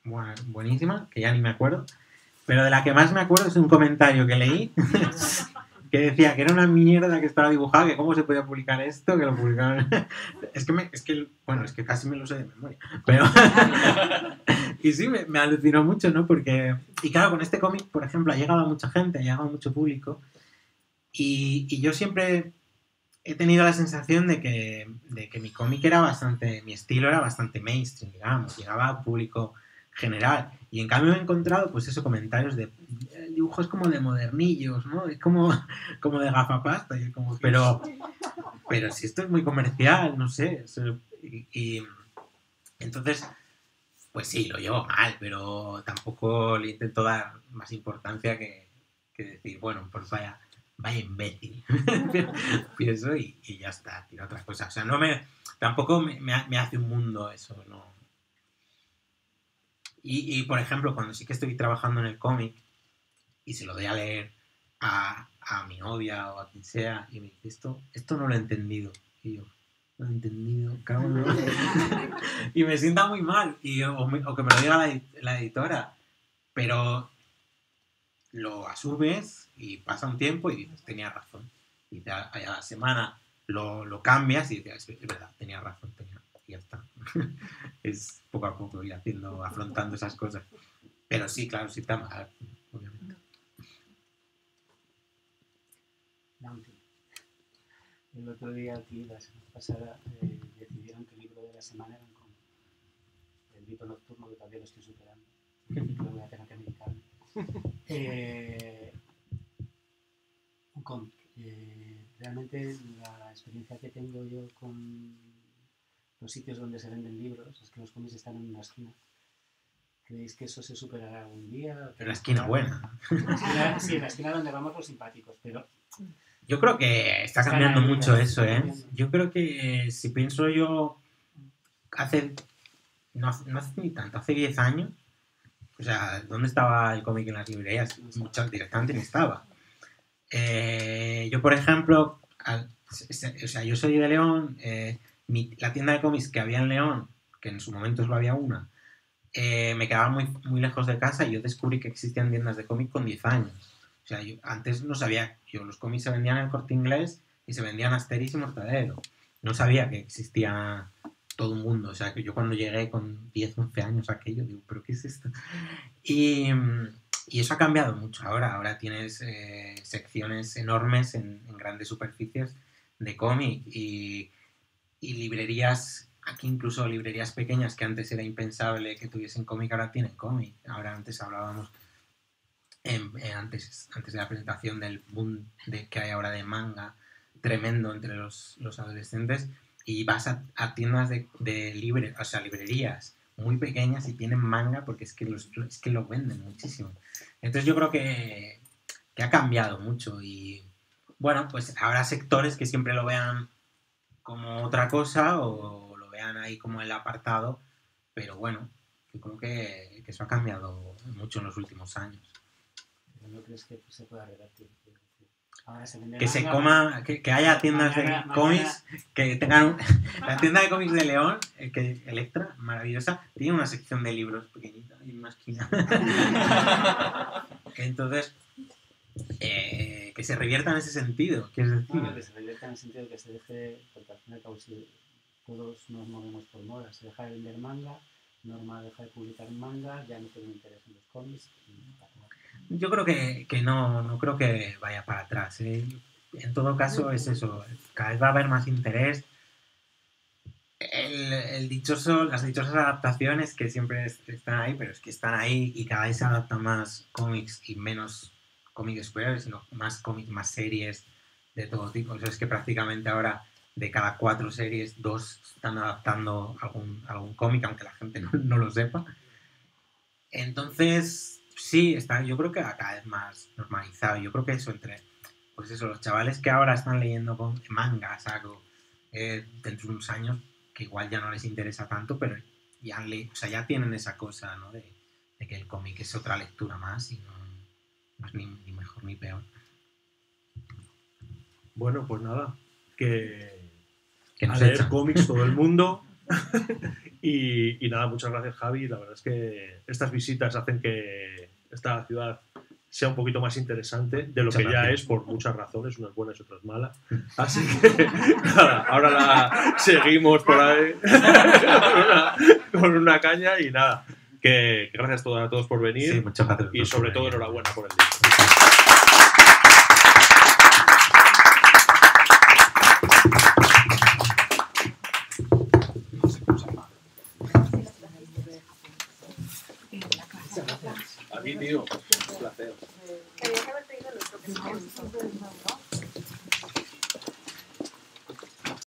buenísimas, que ya ni me acuerdo, pero de la que más me acuerdo es un comentario que leí que decía que era una mierda que estaba dibujado, que cómo se podía publicar esto, que lo publicaron. es que casi me lo sé de memoria, pero y sí, me alucinó mucho, ¿no? Porque, y claro, con este cómic, por ejemplo, ha llegado a mucha gente, ha llegado a mucho público, Y yo siempre he tenido la sensación de que mi cómic era bastante, mi estilo era bastante mainstream, digamos, llegaba al público general. Y en cambio he encontrado, pues eso, comentarios de dibujos como de modernillos, ¿no? Es como de gafapasta, y como, pero si esto es muy comercial, no sé. Y entonces, pues sí, lo llevo mal, pero tampoco le intento dar más importancia que decir, bueno, pues vaya imbécil. Pienso y ya está, tira otra cosa. O sea, tampoco me hace un mundo eso, ¿no? Y por ejemplo, cuando sí que estoy trabajando en el cómic y se lo doy a leer a mi novia o a quien sea y me dice, esto no lo he entendido. Y yo, no lo he entendido, cabrón. Y me sienta muy mal. O que me lo diga la editora. Pero lo asumes y pasa un tiempo y dices, tenía razón. Y a la semana lo cambias y dices, es verdad, tenía razón, y ya está. Es poco a poco ir afrontando esas cosas. Pero sí, claro, sí está mal, obviamente. La última. El otro día aquí, la semana pasada, decidieron que el libro de la semana era un cómic. El Grito Nocturno, que todavía lo estoy superando. Lo voy a tener que medicarme. Un cómic. Realmente la experiencia que tengo yo con los sitios donde se venden libros es que los cómics están en una esquina. ¿Creéis que eso se superará algún día? Pero la esquina buena. Sí, en la esquina donde vamos los simpáticos, pero... Yo creo que está cambiando mucho eso, ¿eh? Yo creo que si pienso yo no hace ni tanto, hace 10 años, o sea, ¿dónde estaba el cómic en las librerías? Muchas directamente no estaba. Yo, por ejemplo, o sea, yo soy de León, la tienda de cómics que había en León, que en su momento solo había una, me quedaba muy, muy lejos de casa y yo descubrí que existían tiendas de cómic con 10 años. O sea, yo antes no sabía, los cómics se vendían en el Corte Inglés y se vendían Asterix y Mortadelo. No sabía que existía todo un mundo. O sea, que yo cuando llegué con 10, 11 años aquello, digo, ¿pero qué es esto? Y eso ha cambiado mucho ahora tienes secciones enormes en grandes superficies de cómic y librerías, aquí incluso librerías pequeñas que antes era impensable que tuviesen cómic, ahora tienen cómic. Ahora antes hablábamos, antes de la presentación del boom que hay ahora de manga tremendo entre los adolescentes, y vas a tiendas de o sea, librerías muy pequeñas y tienen manga porque es que lo venden muchísimo. Entonces yo creo que ha cambiado mucho y bueno, pues habrá sectores que siempre lo vean como otra cosa o lo vean ahí como el apartado, pero bueno, yo creo que eso ha cambiado mucho en los últimos años. ¿No crees que se pueda revertir? Ahora se vende que se coma, que haya tiendas de cómics que tengan la tienda de cómics de León, que Electra, maravillosa, tiene una sección de libros pequeñita en una esquina. Entonces que se revierta en ese sentido, ¿quieres decir? No, que se revierta en el sentido de que se deje, porque al fin y al cabo si todos nos movemos por moda, se deja de vender manga, Norma deja de publicar manga, ya no tiene interés en los cómics. Yo creo que no creo que vaya para atrás, ¿eh? En todo caso es eso, cada vez va a haber más interés. Las dichosas adaptaciones que siempre están ahí, pero es que están ahí y cada vez se adaptan más cómics y menos cómics superhéroes, sino más cómics, más series de todo tipo. O sea, es que prácticamente ahora de cada 4 series, 2 están adaptando algún cómic, aunque la gente no lo sepa. Entonces... sí, yo creo que cada vez más normalizado. Yo creo que eso pues eso, los chavales que ahora están leyendo con manga, saco, dentro de unos años, que igual ya no les interesa tanto, pero ya tienen esa cosa, ¿no? De que el cómic es otra lectura más y no es ni mejor ni peor. Bueno, pues nada, que nos leer echan cómics todo el mundo. Y nada, muchas gracias, Javi. La verdad es que estas visitas hacen que esta ciudad sea un poquito más interesante de lo Muchas que gracias. ya es, por muchas razones, unas buenas y otras malas. Así que nada, ahora seguimos por ahí con una caña y nada. Que gracias a todos por venir. Sí, muchas gracias. Y sobre todo enhorabuena por el día.